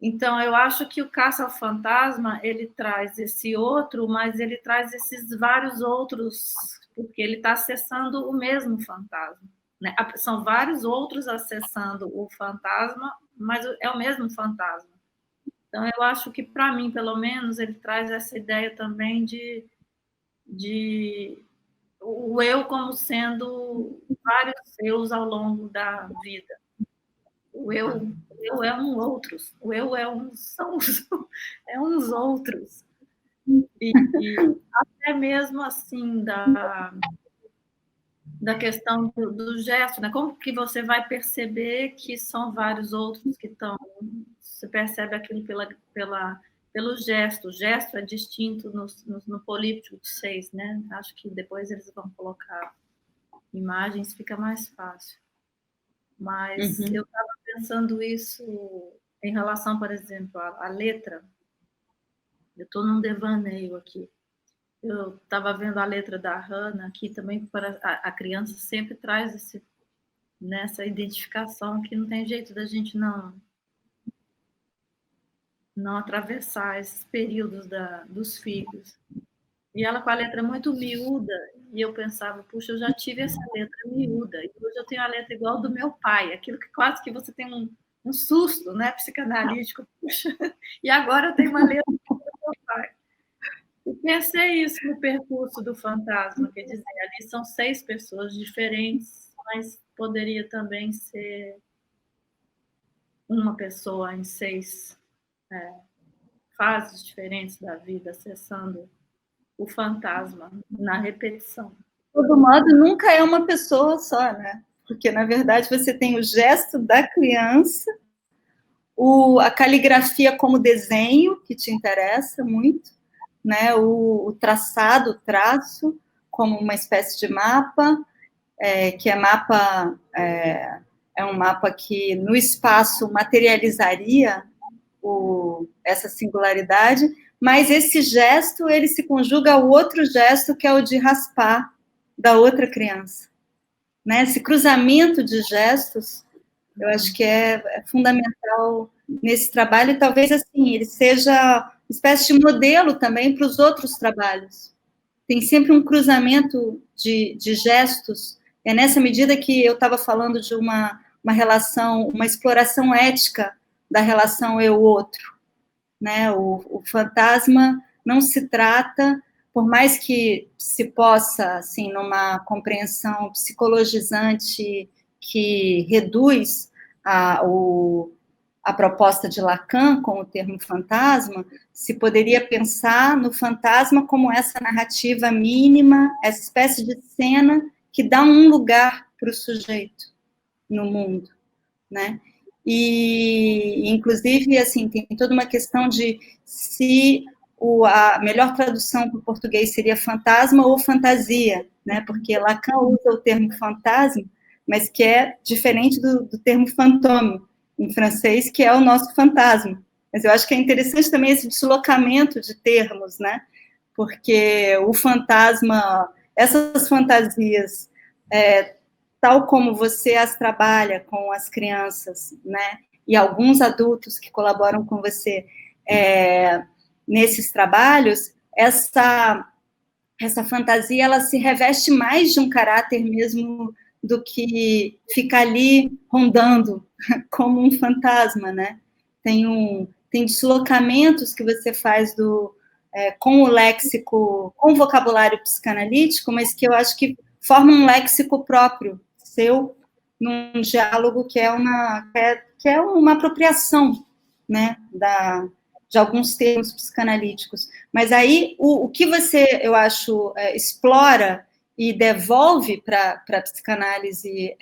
Então, eu acho que o Caça ao Fantasma, ele traz esse outro, mas ele traz esses vários outros, porque ele está acessando o mesmo fantasma. Né? São vários outros acessando o fantasma, mas é o mesmo fantasma. Então, eu acho que, para mim, pelo menos, ele traz essa ideia também de o eu como sendo vários eus ao longo da vida. O eu é um outros, o eu são uns outros. E até mesmo assim da questão do gesto, né? Como que você vai perceber que são vários outros que estão... Você percebe aquilo pelo gesto. O gesto é distinto no Políptico de 6, né? Acho que depois eles vão colocar imagens, fica mais fácil. Mas eu estava pensando isso em relação, por exemplo, à letra. Eu estou num devaneio aqui. Eu estava vendo a letra da Hannah aqui também, para a criança sempre traz nessa identificação que não tem jeito da gente não atravessar esses períodos dos filhos. E ela com a letra muito miúda, e eu pensava, puxa, eu já tive essa letra miúda, e hoje eu tenho a letra igual do meu pai, aquilo que quase que você tem um susto, né, psicanalítico, puxa, e agora eu tenho uma letra do meu pai. Eu pensei isso no percurso do fantasma, quer dizer, ali são 6 pessoas diferentes, mas poderia também ser uma pessoa em 6 fases diferentes da vida, acessando o fantasma na repetição. De todo modo, nunca é uma pessoa só, né? Porque, na verdade, você tem o gesto da criança, a caligrafia como desenho, que te interessa muito, né? O traçado, o traço, como uma espécie de mapa, que é um mapa que no espaço materializaria essa singularidade, mas esse gesto, ele se conjuga ao outro gesto, que é o de raspar da outra criança. Né? Esse cruzamento de gestos Eu acho que é fundamental nesse trabalho, e talvez, assim, ele seja uma espécie de modelo também para os outros trabalhos. Tem sempre um cruzamento de gestos, é nessa medida que eu estava falando de uma relação, uma exploração ética da relação eu-outro, né? O fantasma não se trata, por mais que se possa, assim, numa compreensão psicologizante que reduz a proposta de Lacan com o termo fantasma, se poderia pensar no fantasma como essa narrativa mínima, essa espécie de cena que dá um lugar para o sujeito no mundo, né? E, inclusive, assim, tem toda uma questão de se a melhor tradução para o português seria fantasma ou fantasia, né? Porque Lacan usa o termo fantasma, mas que é diferente do termo fantôme, em francês, que é o nosso fantasma. Mas eu acho que é interessante também esse deslocamento de termos, né? Porque o fantasma, essas fantasias, tal como você as trabalha com as crianças, né? E alguns adultos que colaboram com você nesses trabalhos, essa fantasia, ela se reveste mais de um caráter mesmo do que ficar ali rondando como um fantasma, né? Tem deslocamentos que você faz com o léxico, com o vocabulário psicanalítico, mas que eu acho que forma um léxico próprio seu num diálogo que é uma apropriação, né, de alguns termos psicanalíticos. Mas aí, o que você, eu acho, explora e devolve para a psicanálise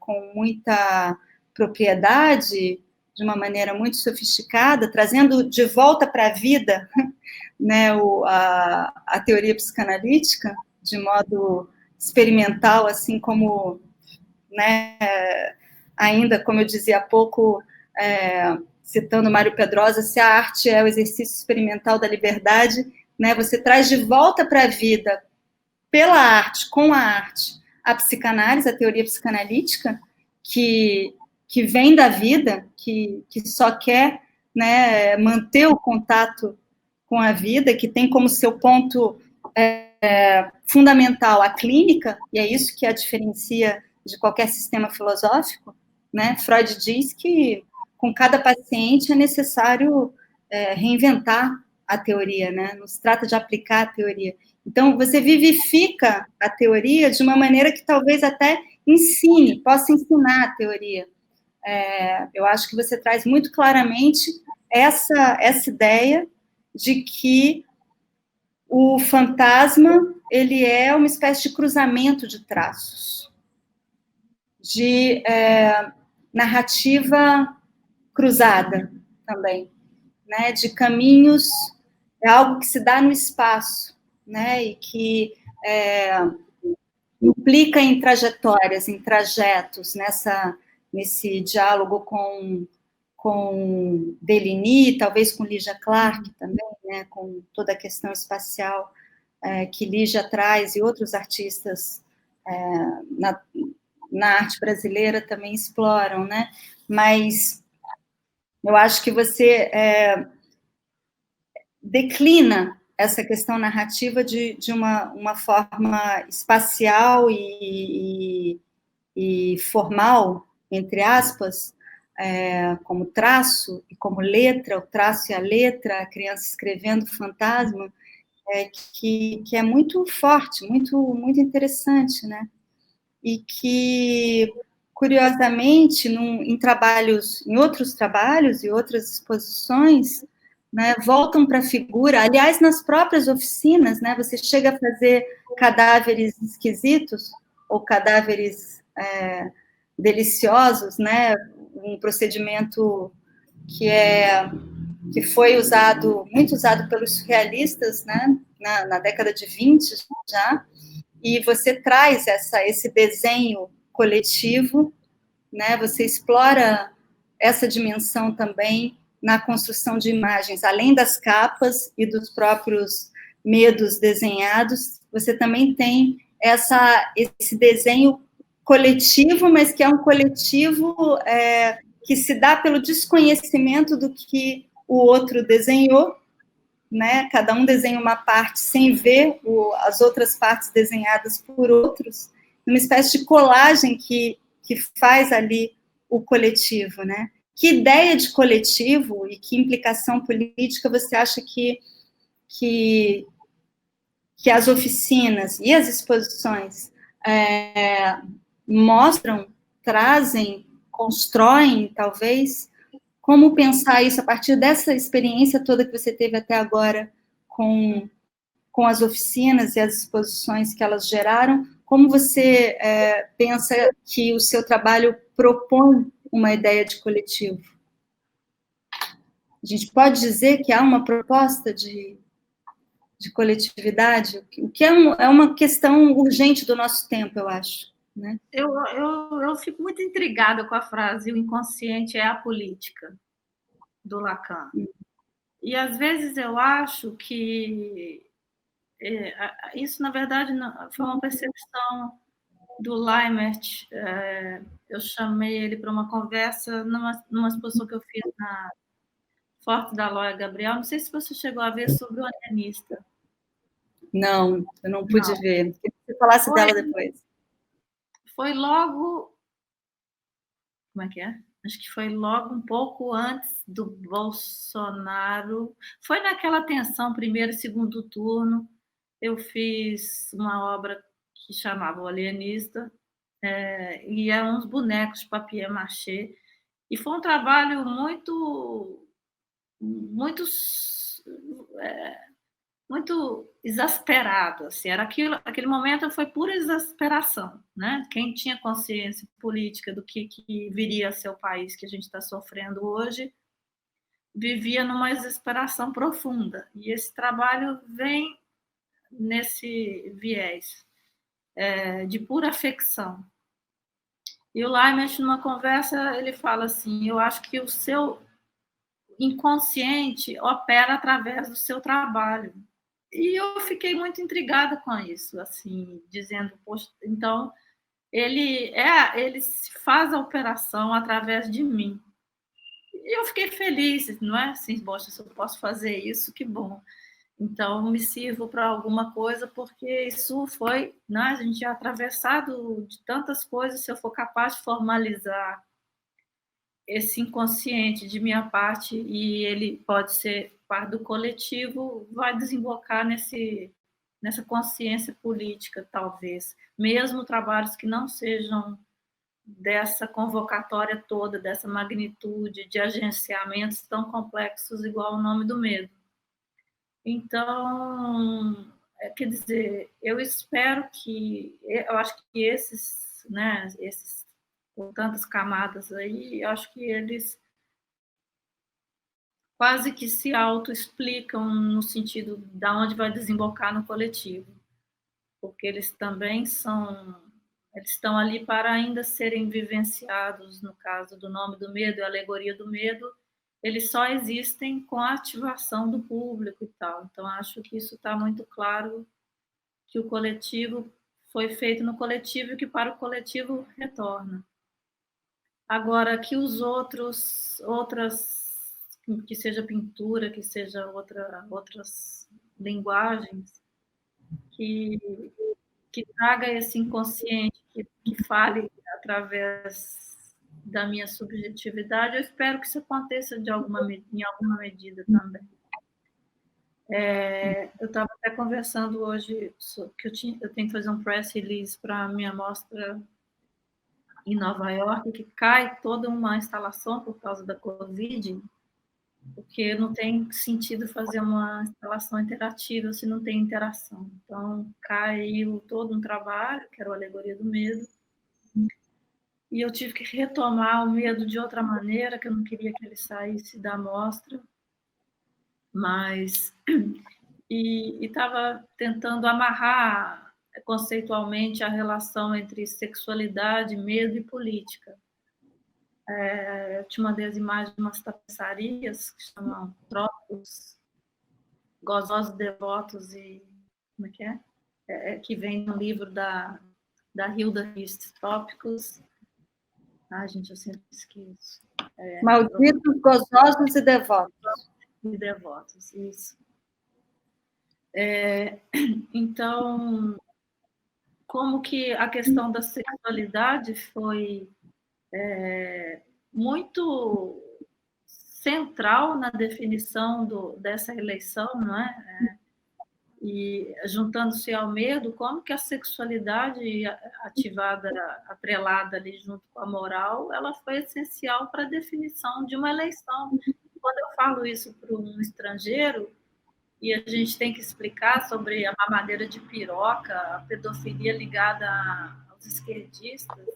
com muita propriedade, de uma maneira muito sofisticada, trazendo de volta para a vida, né, a teoria psicanalítica, de modo experimental, assim como, né, ainda, como eu dizia há pouco, citando Mário Pedrosa, se a arte é o exercício experimental da liberdade, né, você traz de volta para a vida, pela arte, com a arte, a psicanálise, a teoria psicanalítica, que vem da vida, que só quer, né, manter o contato com a vida, que tem como seu ponto fundamental a clínica, e é isso que a diferencia de qualquer sistema filosófico, né? Freud diz que com cada paciente é necessário reinventar a teoria, né? Não se trata de aplicar a teoria. Então, você vivifica a teoria de uma maneira que talvez até possa ensinar a teoria. Eu acho que você traz muito claramente essa ideia de que o fantasma, ele é uma espécie de cruzamento de traços, de narrativa cruzada também, né, de caminhos, é algo que se dá no espaço, né, e que implica em trajetórias, em trajetos, nesse diálogo com Deligny, talvez com Lygia Clark também, né, com toda a questão espacial que Lygia traz, e outros artistas na arte brasileira também exploram, né? Mas eu acho que você declina essa questão narrativa de uma forma espacial e formal, entre aspas, como traço e como letra, o traço e a letra, a criança escrevendo fantasma, que é muito forte, muito, muito interessante, né? E que, curiosamente, em outros trabalhos e outras exposições, né, voltam para a figura, aliás, nas próprias oficinas, né, você chega a fazer cadáveres esquisitos, ou cadáveres deliciosos, né, um procedimento que foi muito usado pelos surrealistas, né, na década de 20 já, e você traz esse desenho coletivo, né, você explora essa dimensão também na construção de imagens, além das capas e dos próprios medos desenhados, você também tem esse desenho coletivo, mas que é um coletivo que se dá pelo desconhecimento do que o outro desenhou, né? Cada um desenha uma parte sem ver as outras partes desenhadas por outros, uma espécie de colagem que faz ali o coletivo, né? Que ideia de coletivo e que implicação política você acha que as oficinas e as exposições mostram, trazem, constroem, talvez? Como pensar isso a partir dessa experiência toda que você teve até agora com as oficinas e as exposições que elas geraram? Como você pensa que o seu trabalho propõe uma ideia de coletivo? A gente pode dizer que há uma proposta de coletividade, o que é uma questão urgente do nosso tempo, eu acho. Né? Eu fico muito intrigada com a frase "o inconsciente é a política", do Lacan. E, às vezes, eu acho que isso, na verdade, foi uma percepção do Leimert. Eu chamei ele para uma conversa numa exposição que eu fiz na Forte da Loja Gabriel. Não sei se você chegou a ver sobre o alienista. Não, eu não pude ver. Queria que você falasse dela depois. Foi logo... Como é que é? Acho que foi logo um pouco antes do Bolsonaro. Foi naquela tensão, primeiro e segundo turno. Eu fiz uma obra que chamava O Alienista, e eram uns bonecos de papier-mâché. E foi um trabalho muito exasperado, assim. Aquele momento foi pura exasperação, né? Quem tinha consciência política do que viria a ser o país que a gente está sofrendo hoje vivia numa exasperação profunda. E esse trabalho vem nesse viés de pura afecção. E o Leimert, numa conversa, ele fala assim: eu acho que o seu inconsciente opera através do seu trabalho. E eu fiquei muito intrigada com isso, assim, dizendo, poxa, então ele faz a operação através de mim. E eu fiquei feliz, não é assim, poxa, se eu posso fazer isso, que bom. Então, me sirvo para alguma coisa, porque isso foi, né, a gente é atravessado de tantas coisas. Se eu for capaz de formalizar esse inconsciente de minha parte, e ele pode ser parte do coletivo, vai desembocar nessa consciência política, talvez. Mesmo trabalhos que não sejam dessa convocatória toda, dessa magnitude de agenciamentos tão complexos, igual O Nome do Medo. Então, quer dizer, eu espero que... Eu acho que esses com tantas camadas aí, eu acho que eles quase que se autoexplicam no sentido de onde vai desembocar no coletivo, porque eles também eles estão ali para ainda serem vivenciados. No caso do Nome do Medo e a Alegoria do Medo, eles só existem com a ativação do público e tal. Então, acho que isso está muito claro, que o coletivo foi feito no coletivo e que para o coletivo retorna. Agora, que os outras, que seja pintura, que seja outras linguagens, que traga esse inconsciente, que fale através da minha subjetividade, eu espero que isso aconteça em alguma medida também. Eu estava até conversando hoje que eu tenho que fazer um press release para a minha mostra em Nova York, que cai toda uma instalação por causa da Covid, porque não tem sentido fazer uma instalação interativa se não tem interação. Então, caiu todo um trabalho, que era a Alegoria do Medo, e eu tive que retomar o medo de outra maneira, que eu não queria que ele saísse da mostra, mas... E estava tentando amarrar conceitualmente a relação entre sexualidade, medo e política. Eu te mandei as imagens de umas tapeçarias que chamam Trópicos, Gozosos Devotos e... Como é que é? Que vem no livro da da Hilda Rios Trópicos. Ai, gente, eu sempre esqueço. Malditos, gozosos e devotos. E devotos, isso. Então, como que a questão da sexualidade foi muito central na definição dessa eleição, não é? E juntando-se ao medo, como que a sexualidade ativada, atrelada ali junto com a moral, ela foi essencial para a definição de uma eleição. Quando eu falo isso para um estrangeiro, e a gente tem que explicar sobre a mamadeira de piroca, a pedofilia ligada aos esquerdistas,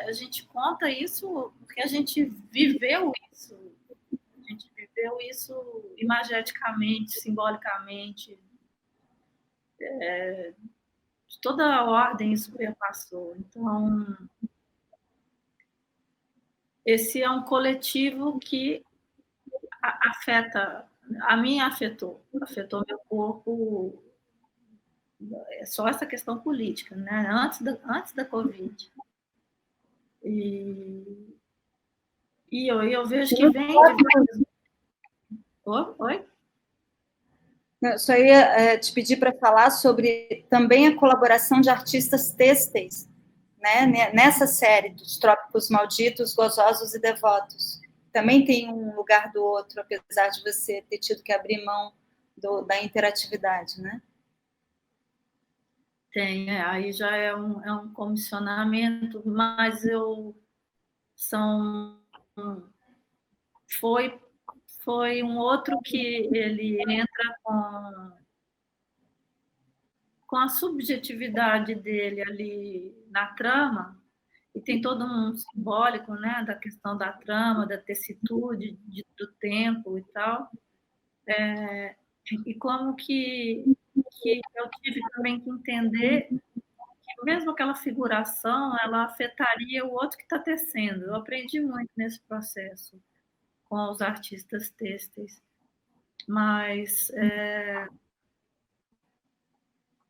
a gente conta isso porque a gente viveu isso. A gente viveu isso imageticamente, simbolicamente. De toda a ordem isso perpassou. Então, esse é um coletivo que afeta, a mim afetou meu corpo, é só essa questão política, né? Antes da Covid. E eu vejo que vem de... Oi? Eu só ia te pedir para falar sobre também a colaboração de artistas têxteis, né, nessa série dos Trópicos Malditos, Gozosos e Devotos. Também tem um lugar do outro, apesar de você ter tido que abrir mão da interatividade, né? Tem, aí já é um comissionamento, mas foi um outro que ele entra com a subjetividade dele ali na trama, e tem todo um simbólico, né, da questão da trama, da tessitude, do tempo e tal, e como que eu tive também que entender que mesmo aquela figuração, ela afetaria o outro que está tecendo. Eu aprendi muito nesse processo com os artistas têxteis, mas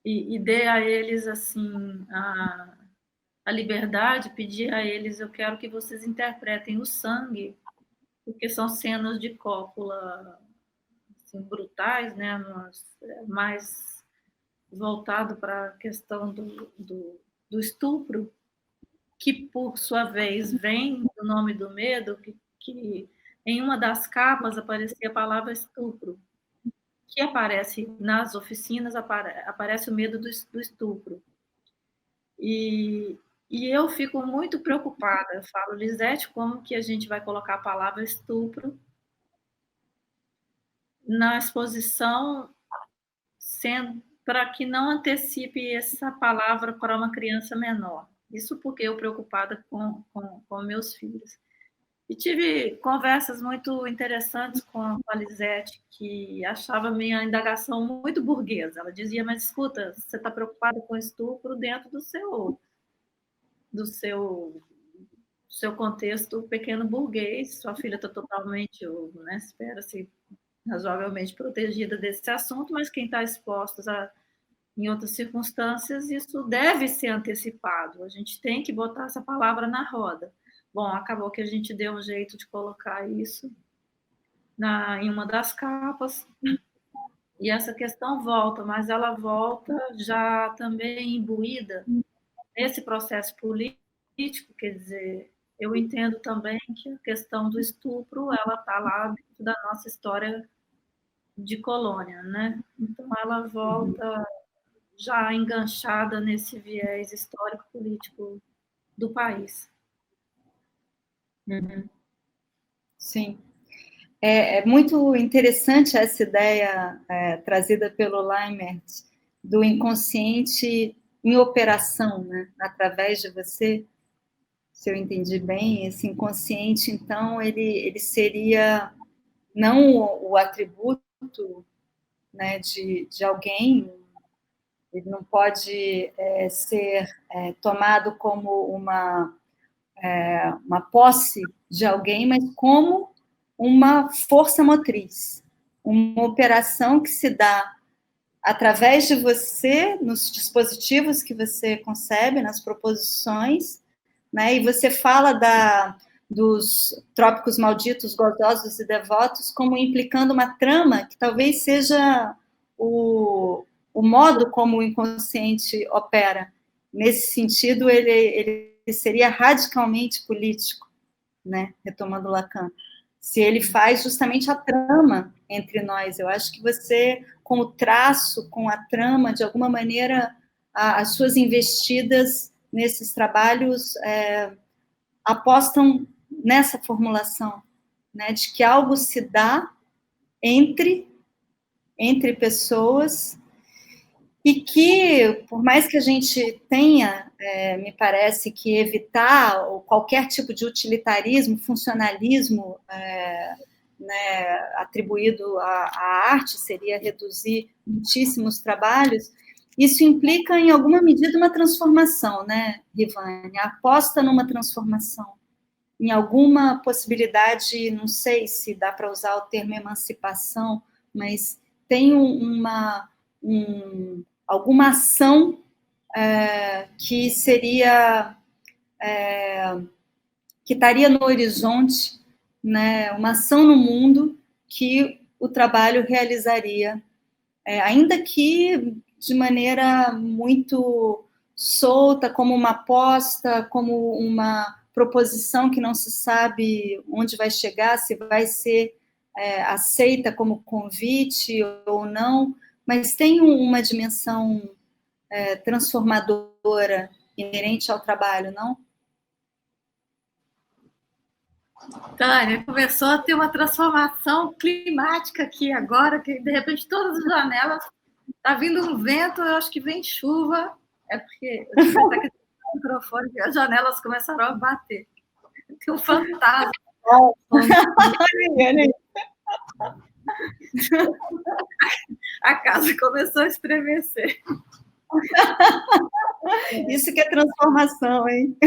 e dei a eles assim a liberdade, pedir a eles, eu quero que vocês interpretem o sangue, porque são cenas de cópula assim, brutais, né, mais voltado para a questão do estupro, que por sua vez vem do Nome do Medo, que em uma das capas aparecia a palavra estupro, que aparece nas oficinas, aparece o medo do estupro. E eu fico muito preocupada. Eu falo, Lisete, como que a gente vai colocar a palavra estupro na exposição, para que não antecipe essa palavra para uma criança menor? Isso porque eu preocupada com meus filhos. E tive conversas muito interessantes com a Lisete, que achava minha indagação muito burguesa. Ela dizia, mas escuta, você está preocupada com estupro dentro do seu contexto pequeno burguês, sua filha está totalmente, né, espera-se, razoavelmente protegida desse assunto, mas quem está exposto em outras circunstâncias, isso deve ser antecipado. A gente tem que botar essa palavra na roda. Bom, acabou que a gente deu um jeito de colocar isso em uma das capas, e essa questão volta, mas ela volta já também imbuída nesse processo político, quer dizer, eu entendo também que a questão do estupro, ela está lá dentro da nossa história de colônia, né? Então, ela volta já enganchada nesse viés histórico-político do país. Uhum. Sim. É muito interessante essa ideia trazida pelo Leimert do inconsciente em operação, né? Através de você, se eu entendi bem, esse inconsciente, então, ele seria não o atributo, né, de alguém, ele não pode ser tomado como uma posse de alguém, mas como uma força motriz, uma operação que se dá através de você, nos dispositivos que você concebe, nas proposições, né? E você fala dos trópicos malditos, gozosos e devotos como implicando uma trama que talvez seja o modo como o inconsciente opera. Nesse sentido, ele seria radicalmente político, né? Retomando Lacan. Se ele faz justamente a trama entre nós. Eu acho que você, com o traço, com a trama, de alguma maneira, as suas investidas nesses trabalhos apostam nessa formulação, né, de que algo se dá entre pessoas e que, por mais que a gente tenha, me parece, que evitar qualquer tipo de utilitarismo, funcionalismo, né, atribuído à arte, seria reduzir muitíssimos trabalhos, isso implica, em alguma medida, uma transformação, né, Rivane? A aposta numa transformação, em alguma possibilidade, não sei se dá para usar o termo emancipação, mas tem alguma ação que seria, que estaria no horizonte, né, uma ação no mundo que o trabalho realizaria, ainda que de maneira muito solta, como uma aposta, como uma proposição que não se sabe onde vai chegar, se vai ser aceita como convite ou não, mas tem uma dimensão transformadora inerente ao trabalho, não? Tânia, começou a ter uma transformação climática aqui agora, que de repente todas as janelas, está vindo um vento, eu acho que vem chuva, é porque eu tive até que ter o microfone e as janelas começaram a bater. Tem um fantasma. A casa começou a estremecer. Isso que é transformação, hein?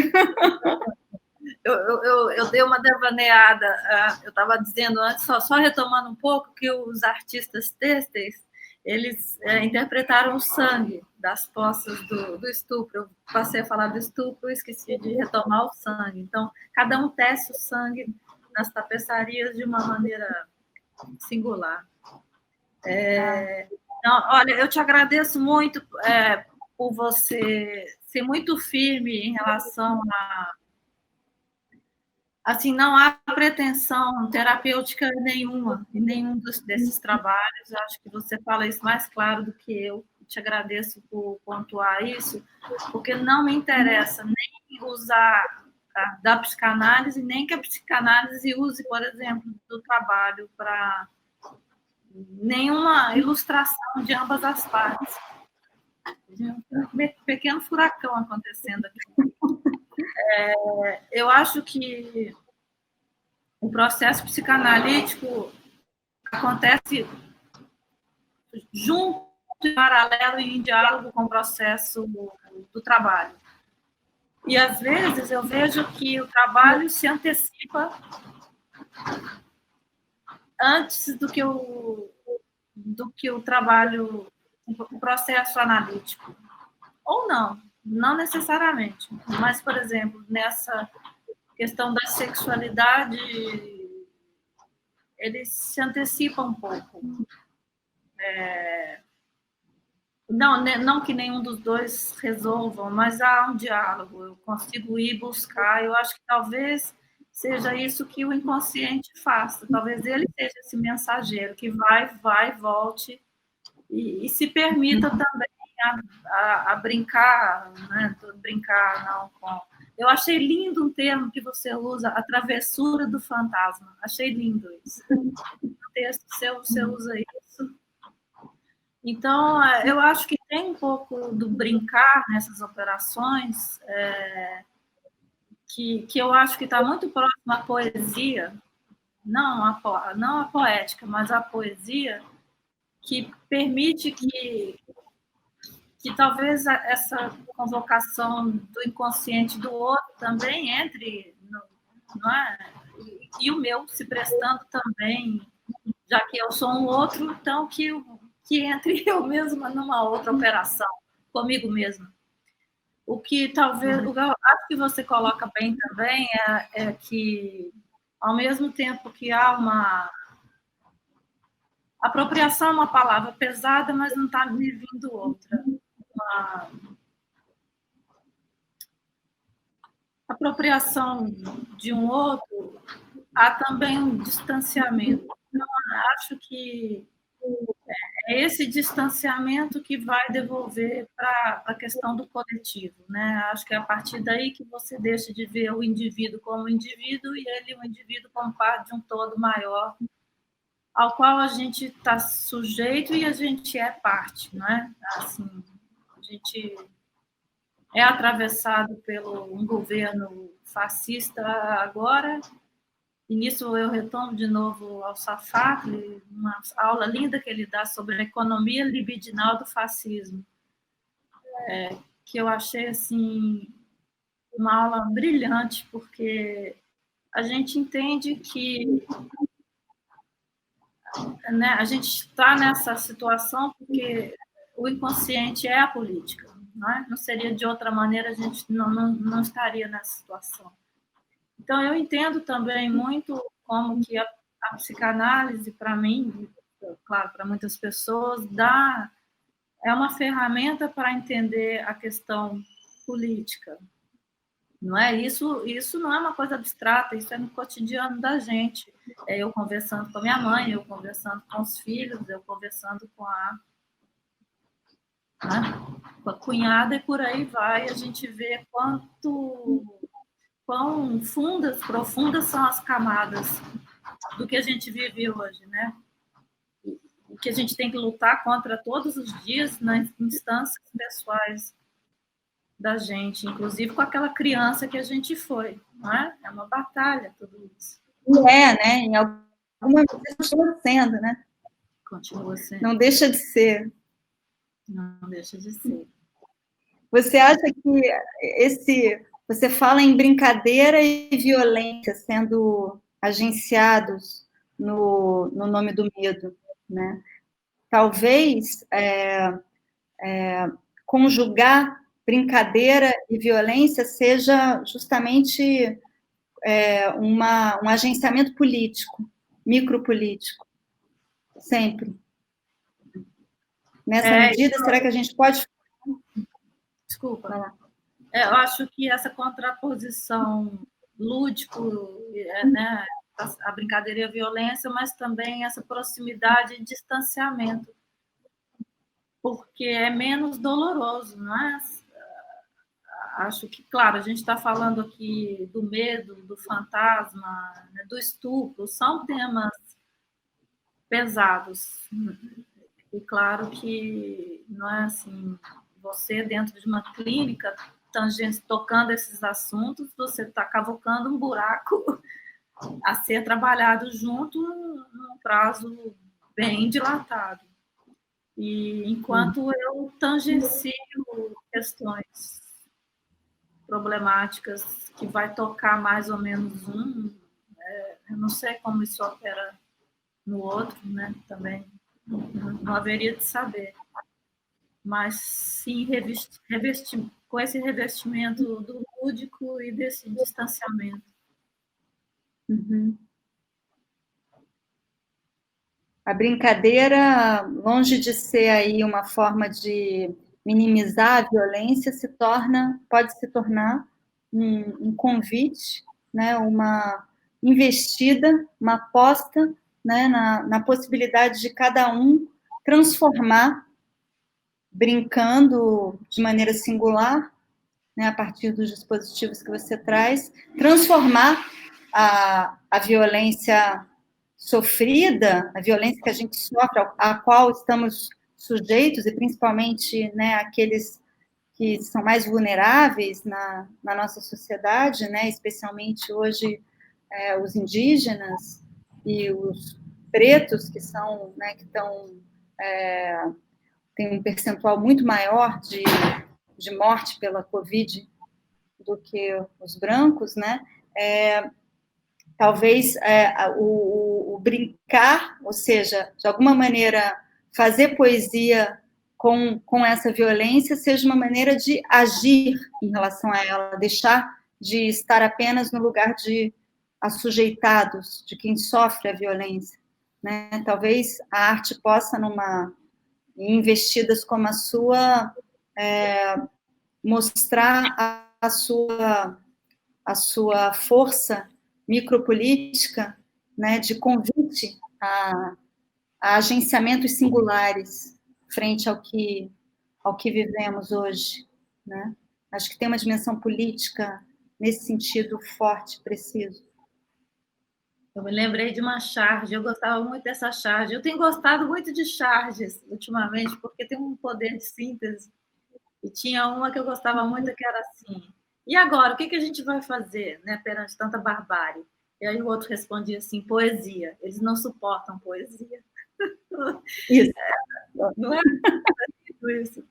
Eu dei uma devaneada, eu estava dizendo antes, só retomando um pouco, que os artistas têxteis, eles interpretaram o sangue das poças do estupro. Eu passei a falar do estupro e esqueci de retomar o sangue. Então, cada um tece o sangue nas tapeçarias de uma maneira singular. Não, olha, eu te agradeço muito por você ser muito firme em relação a... Assim, não há pretensão terapêutica nenhuma em nenhum desses trabalhos. Eu acho que você fala isso mais claro do que eu. Te agradeço por pontuar isso, porque não me interessa nem usar da psicanálise, nem que a psicanálise use, por exemplo, do trabalho para nenhuma ilustração de ambas as partes. Um pequeno furacão acontecendo aqui. Eu acho que o processo psicanalítico acontece junto, em paralelo e em diálogo com o processo do trabalho. E, às vezes, eu vejo que o trabalho se antecipa antes do que o trabalho, o processo analítico. Ou não necessariamente. Mas, por exemplo, nessa questão da sexualidade, eles se antecipam um pouco. Não que nenhum dos dois resolvam, mas há um diálogo, eu consigo ir buscar, eu acho que talvez seja isso que o inconsciente faça, talvez ele seja esse mensageiro que vai, volte, e se permita também a brincar, né? Brincar não com... Eu achei lindo um termo que você usa, a travessura do fantasma, achei lindo isso. No texto você usa isso. Então, eu acho que tem um pouco do brincar nessas operações, que eu acho que está muito próximo à poesia, não a poética, mas a poesia, que permite que talvez essa convocação do inconsciente do outro também entre, não é? E o meu se prestando também, já que eu sou um outro, então que que entre eu mesma numa outra operação, comigo mesma. O que talvez, acho que você coloca bem também é que, ao mesmo tempo que há uma... Apropriação é uma palavra pesada, mas não está me vindo outra. Uma apropriação de um outro, há também um distanciamento. Então, acho que é esse distanciamento que vai devolver para a questão do coletivo, né? Acho que é a partir daí que você deixa de ver o indivíduo como indivíduo e ele, o indivíduo, como parte de um todo maior, ao qual a gente está sujeito e a gente é parte, não é? Assim, a gente é atravessado pelo um governo fascista agora, e nisso eu retorno de novo ao Safak, uma aula linda que ele dá sobre a economia libidinal do fascismo, que eu achei assim uma aula brilhante, porque a gente entende que, né, a gente está nessa situação porque o inconsciente é a política, não é? Não seria de outra maneira, a gente não estaria nessa situação. Então, eu entendo também muito como que a psicanálise, para mim, claro, para muitas pessoas, é uma ferramenta para entender a questão política. Não é? Isso não é uma coisa abstrata, isso é no cotidiano da gente. É eu conversando com a minha mãe, eu conversando com os filhos, eu conversando com com a cunhada, e por aí vai. A gente vê quão profundas são as camadas do que a gente vive hoje, né? O que a gente tem que lutar contra todos os dias nas instâncias pessoais da gente, inclusive com aquela criança que a gente foi, não é? É uma batalha tudo isso. Né? Em alguma medida continua sendo, né? Continua sendo. Não deixa de ser. Não deixa de ser. Você acha que você fala em brincadeira e violência sendo agenciados no nome do medo, né? Talvez conjugar brincadeira e violência seja justamente um agenciamento político, micropolítico, sempre. Nessa medida, será que a gente pode... Desculpa. Eu acho que essa contraposição lúdico, né, a brincadeira e a violência, mas também essa proximidade e distanciamento, porque é menos doloroso, não é? Acho que, claro, a gente está falando aqui do medo, do fantasma, né, do estupro, são temas pesados. E claro que não é assim, você dentro de uma clínica, tocando esses assuntos, você está cavocando um buraco a ser trabalhado junto num prazo bem dilatado. E enquanto eu tangencio questões problemáticas que vai tocar mais ou menos eu não sei como isso opera no outro, né, também não haveria de saber, mas sim com esse revestimento do lúdico e desse distanciamento. Uhum. A brincadeira, longe de ser aí uma forma de minimizar a violência, pode se tornar um convite, né, uma investida, uma aposta, né, na possibilidade de cada um transformar, brincando de maneira singular, né, a partir dos dispositivos que você traz, transformar a violência sofrida, a violência que a gente sofre, a qual estamos sujeitos, e principalmente, né, aqueles que são mais vulneráveis na nossa sociedade, né, especialmente hoje os indígenas e os pretos, que são, né, que estão tem um percentual muito maior de morte pela Covid do que os brancos, né? Talvez o brincar, ou seja, de alguma maneira fazer poesia com essa violência seja uma maneira de agir em relação a ela, deixar de estar apenas no lugar de assujeitados, de quem sofre a violência, né? Talvez a arte possa, em investidas como a sua, mostrar a sua força micropolítica, né, de convite a agenciamentos singulares frente ao que vivemos hoje, né? Acho que tem uma dimensão política nesse sentido forte, preciso. Eu me lembrei de uma charge, eu gostava muito dessa charge. Eu tenho gostado muito de charges ultimamente, porque tem um poder de síntese. E tinha uma que eu gostava muito, que era assim: e agora, o que a gente vai fazer, né, perante tanta barbárie? E aí o outro respondia assim: poesia. Eles não suportam poesia. Isso. Não é isso.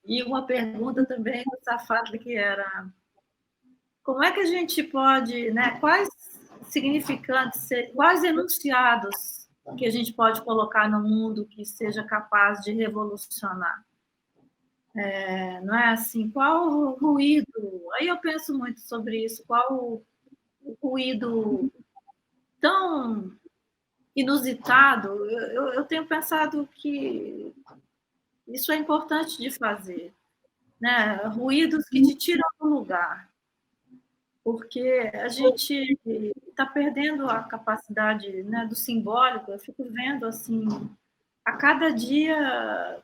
E uma pergunta também do Safatli, que era: como é que a gente pode, né, quais significantes, quais enunciados que a gente pode colocar no mundo que seja capaz de revolucionar? Não é assim, qual o ruído? Aí eu penso muito sobre isso, qual o ruído tão inusitado? Eu tenho pensado que isso é importante de fazer, né? Ruídos que te tiram do lugar, porque a gente está perdendo a capacidade, né, do simbólico. Eu fico vendo assim, a cada dia,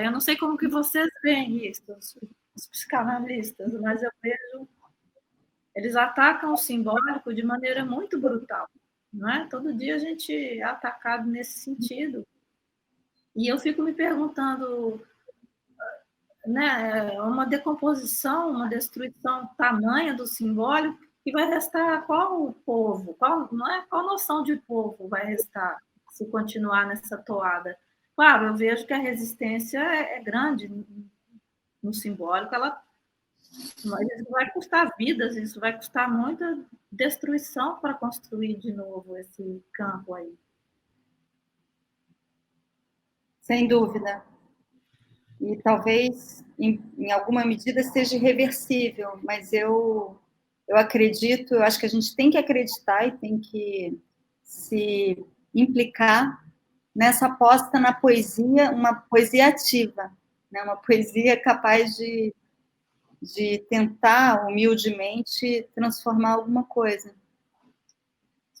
eu não sei como que vocês veem isso, os psicanalistas, mas eu vejo eles atacam o simbólico de maneira muito brutal, não é? Todo dia a gente é atacado nesse sentido. E eu fico me perguntando, né, uma decomposição, uma destruição tamanha do simbólico, que vai restar qual povo? Qual noção de povo vai restar se continuar nessa toada? Claro, eu vejo que a resistência é grande no simbólico, mas isso vai custar vidas, isso vai custar muita destruição para construir de novo esse campo aí. Sem dúvida. E talvez, em alguma medida, seja irreversível, mas eu acredito, eu acho que a gente tem que acreditar e tem que se implicar nessa aposta na poesia, uma poesia ativa, né? Uma poesia capaz de tentar, humildemente, transformar alguma coisa.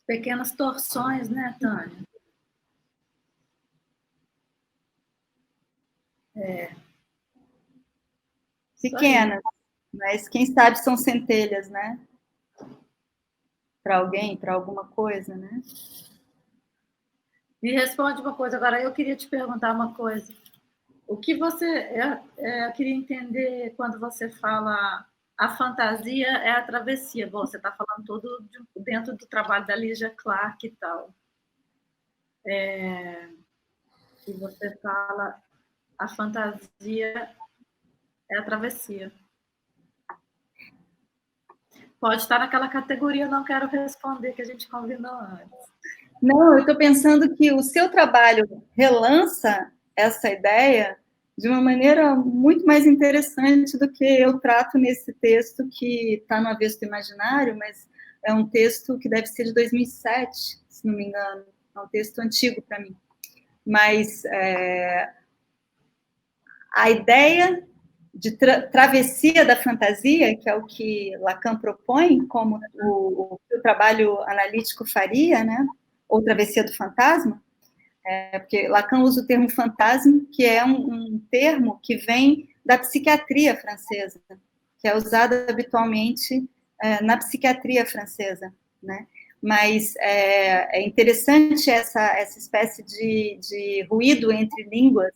Pequenas torções, né, Tânia? Pequenas, mas quem sabe são centelhas, né? Para alguém, para alguma coisa, né? Me responde uma coisa agora. Eu queria te perguntar uma coisa. O que você... Eu queria entender quando você fala a fantasia é a travessia. Bom, você está falando tudo dentro do trabalho da Lígia Clark e tal. E você fala a fantasia é a travessia. Pode estar naquela categoria, não quero responder, que a gente combinou antes. Não, eu estou pensando que o seu trabalho relança essa ideia de uma maneira muito mais interessante do que eu trato nesse texto que está no Avesso do Imaginário, mas é um texto que deve ser de 2007, se não me engano. É um texto antigo para mim. Mas a ideia de travessia da fantasia, que é o que Lacan propõe, como o trabalho analítico faria, né? Ou travessia do fantasma, porque Lacan usa o termo fantasma, que é um termo que vem da psiquiatria francesa, que é usado habitualmente na psiquiatria francesa, né? Mas é interessante essa espécie de ruído entre línguas,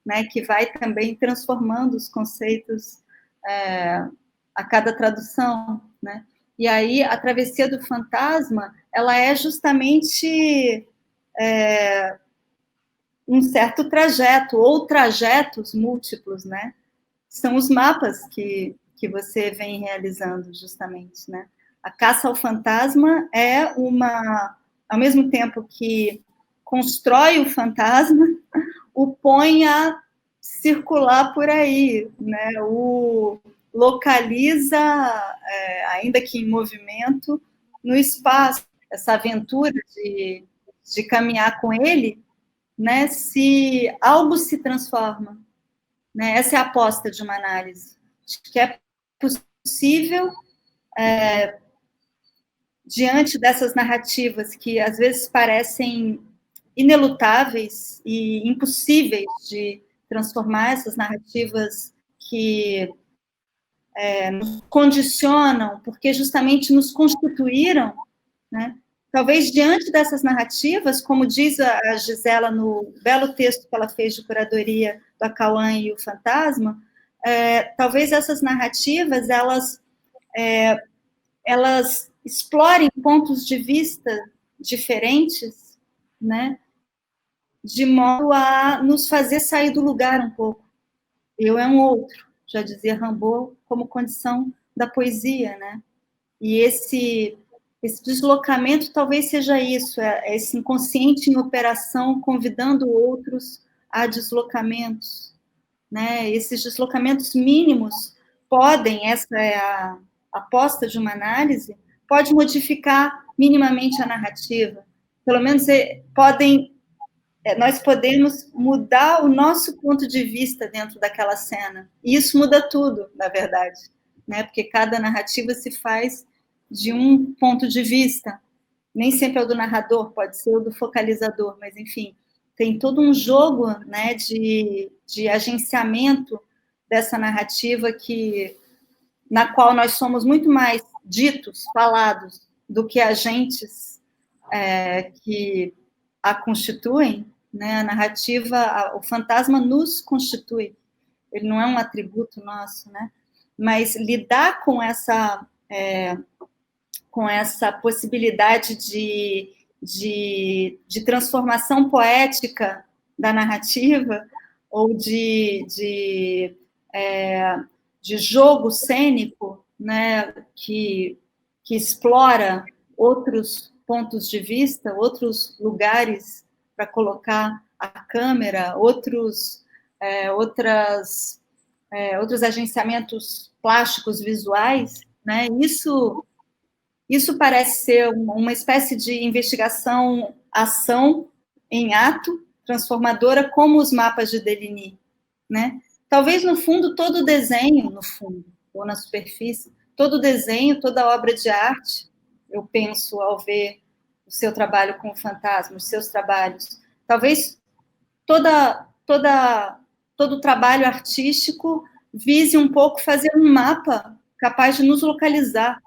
né, que vai também transformando os conceitos a cada tradução, né? E aí a travessia do fantasma, ela é justamente um certo trajeto, ou trajetos múltiplos, né? São os mapas que você vem realizando, justamente, né? A caça ao fantasma é ao mesmo tempo que constrói o fantasma, o põe a circular por aí, né? O localiza, ainda que em movimento, no espaço. Essa aventura de caminhar com ele, né? Se algo se transforma, né? Essa é a aposta de uma análise, que é possível, diante dessas narrativas que às vezes parecem inelutáveis e impossíveis de transformar, essas narrativas que nos condicionam, porque justamente nos constituíram, né? Talvez diante dessas narrativas, como diz a Gisela no belo texto que ela fez de curadoria do Acauã e o Fantasma, talvez essas narrativas, elas explorem pontos de vista diferentes, né? De modo a nos fazer sair do lugar um pouco. Eu é um outro, já dizia Rimbaud, como condição da poesia, né? E esse deslocamento talvez seja isso, esse inconsciente em operação convidando outros a deslocamentos, né? Esses deslocamentos mínimos podem, essa é a aposta de uma análise, pode modificar minimamente a narrativa. Pelo menos nós podemos mudar o nosso ponto de vista dentro daquela cena. E isso muda tudo, na verdade, né? Porque cada narrativa se faz de um ponto de vista. Nem sempre é o do narrador, pode ser o do focalizador, mas, enfim, tem todo um jogo, né, de agenciamento dessa narrativa na qual nós somos muito mais ditos, falados, do que agentes que a constituem, né? A narrativa, o fantasma nos constitui, ele não é um atributo nosso, né? Mas lidar com essa possibilidade de transformação poética da narrativa, ou de jogo cênico, né, que explora outros pontos de vista, outros lugares para colocar a câmera, outros agenciamentos plásticos visuais, né? Isso parece ser uma espécie de investigação-ação em ato, transformadora, como os mapas de Deligny, né? Talvez, no fundo, todo o desenho, no fundo, ou na superfície, todo o desenho, toda obra de arte, eu penso, ao ver o seu trabalho com o fantasma, os seus trabalhos, talvez todo o trabalho artístico vise um pouco fazer um mapa capaz de nos localizar,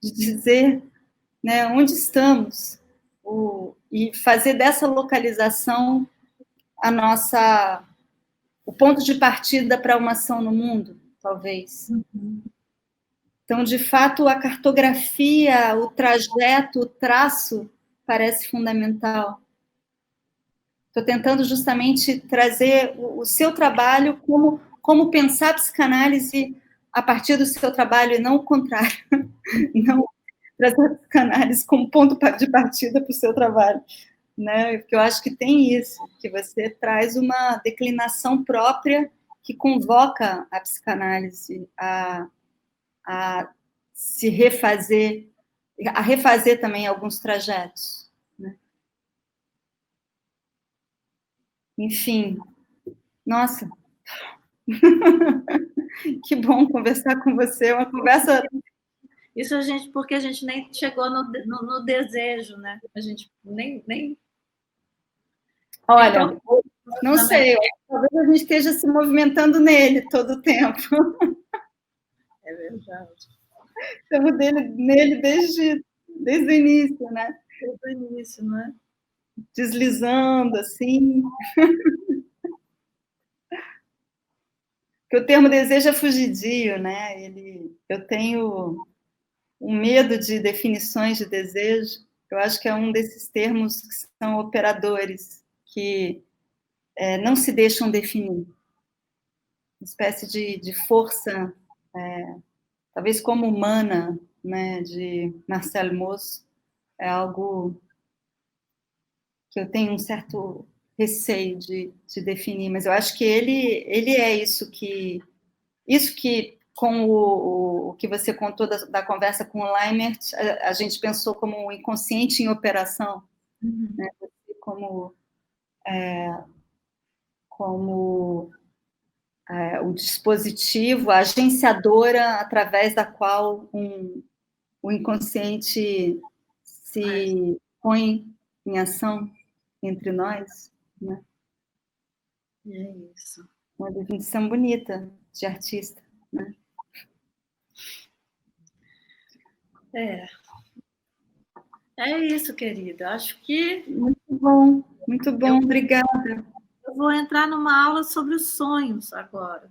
de dizer, né, onde estamos, e fazer dessa localização o ponto de partida para uma ação no mundo, talvez. Então, de fato, a cartografia, o trajeto, o traço parece fundamental. Estou tentando justamente trazer o seu trabalho, como pensar a psicanálise a partir do seu trabalho, e não o contrário. Não trazer a psicanálise como ponto de partida para o seu trabalho, né? Porque eu acho que tem isso, que você traz uma declinação própria que convoca a psicanálise a se refazer, a refazer também alguns trajetos, né? Enfim, nossa, que bom conversar com você, uma conversa... Isso porque a gente nem chegou no desejo, né? A gente nem... Olha, não sei, talvez a gente esteja se movimentando nele todo o tempo. É verdade. Estamos nele desde o início, né? Desde o início, não é? Deslizando, assim. Porque o termo desejo é fugidio, né? Eu tenho um medo de definições de desejo. Eu acho que é um desses termos que são operadores, que não se deixam definir. Uma espécie de força, talvez como humana, né, de Marcel Mauss, é algo que eu tenho um certo receio de definir, mas eu acho que ele é isso que com o que você contou da conversa com o Leimert, a gente pensou como um inconsciente em operação, né? Como o dispositivo, a agenciadora através da qual o inconsciente se põe em ação entre nós, né? É isso. Uma definição bonita de artista, né? É isso, querida. Acho que... Muito bom, obrigada. Eu vou entrar numa aula sobre os sonhos agora.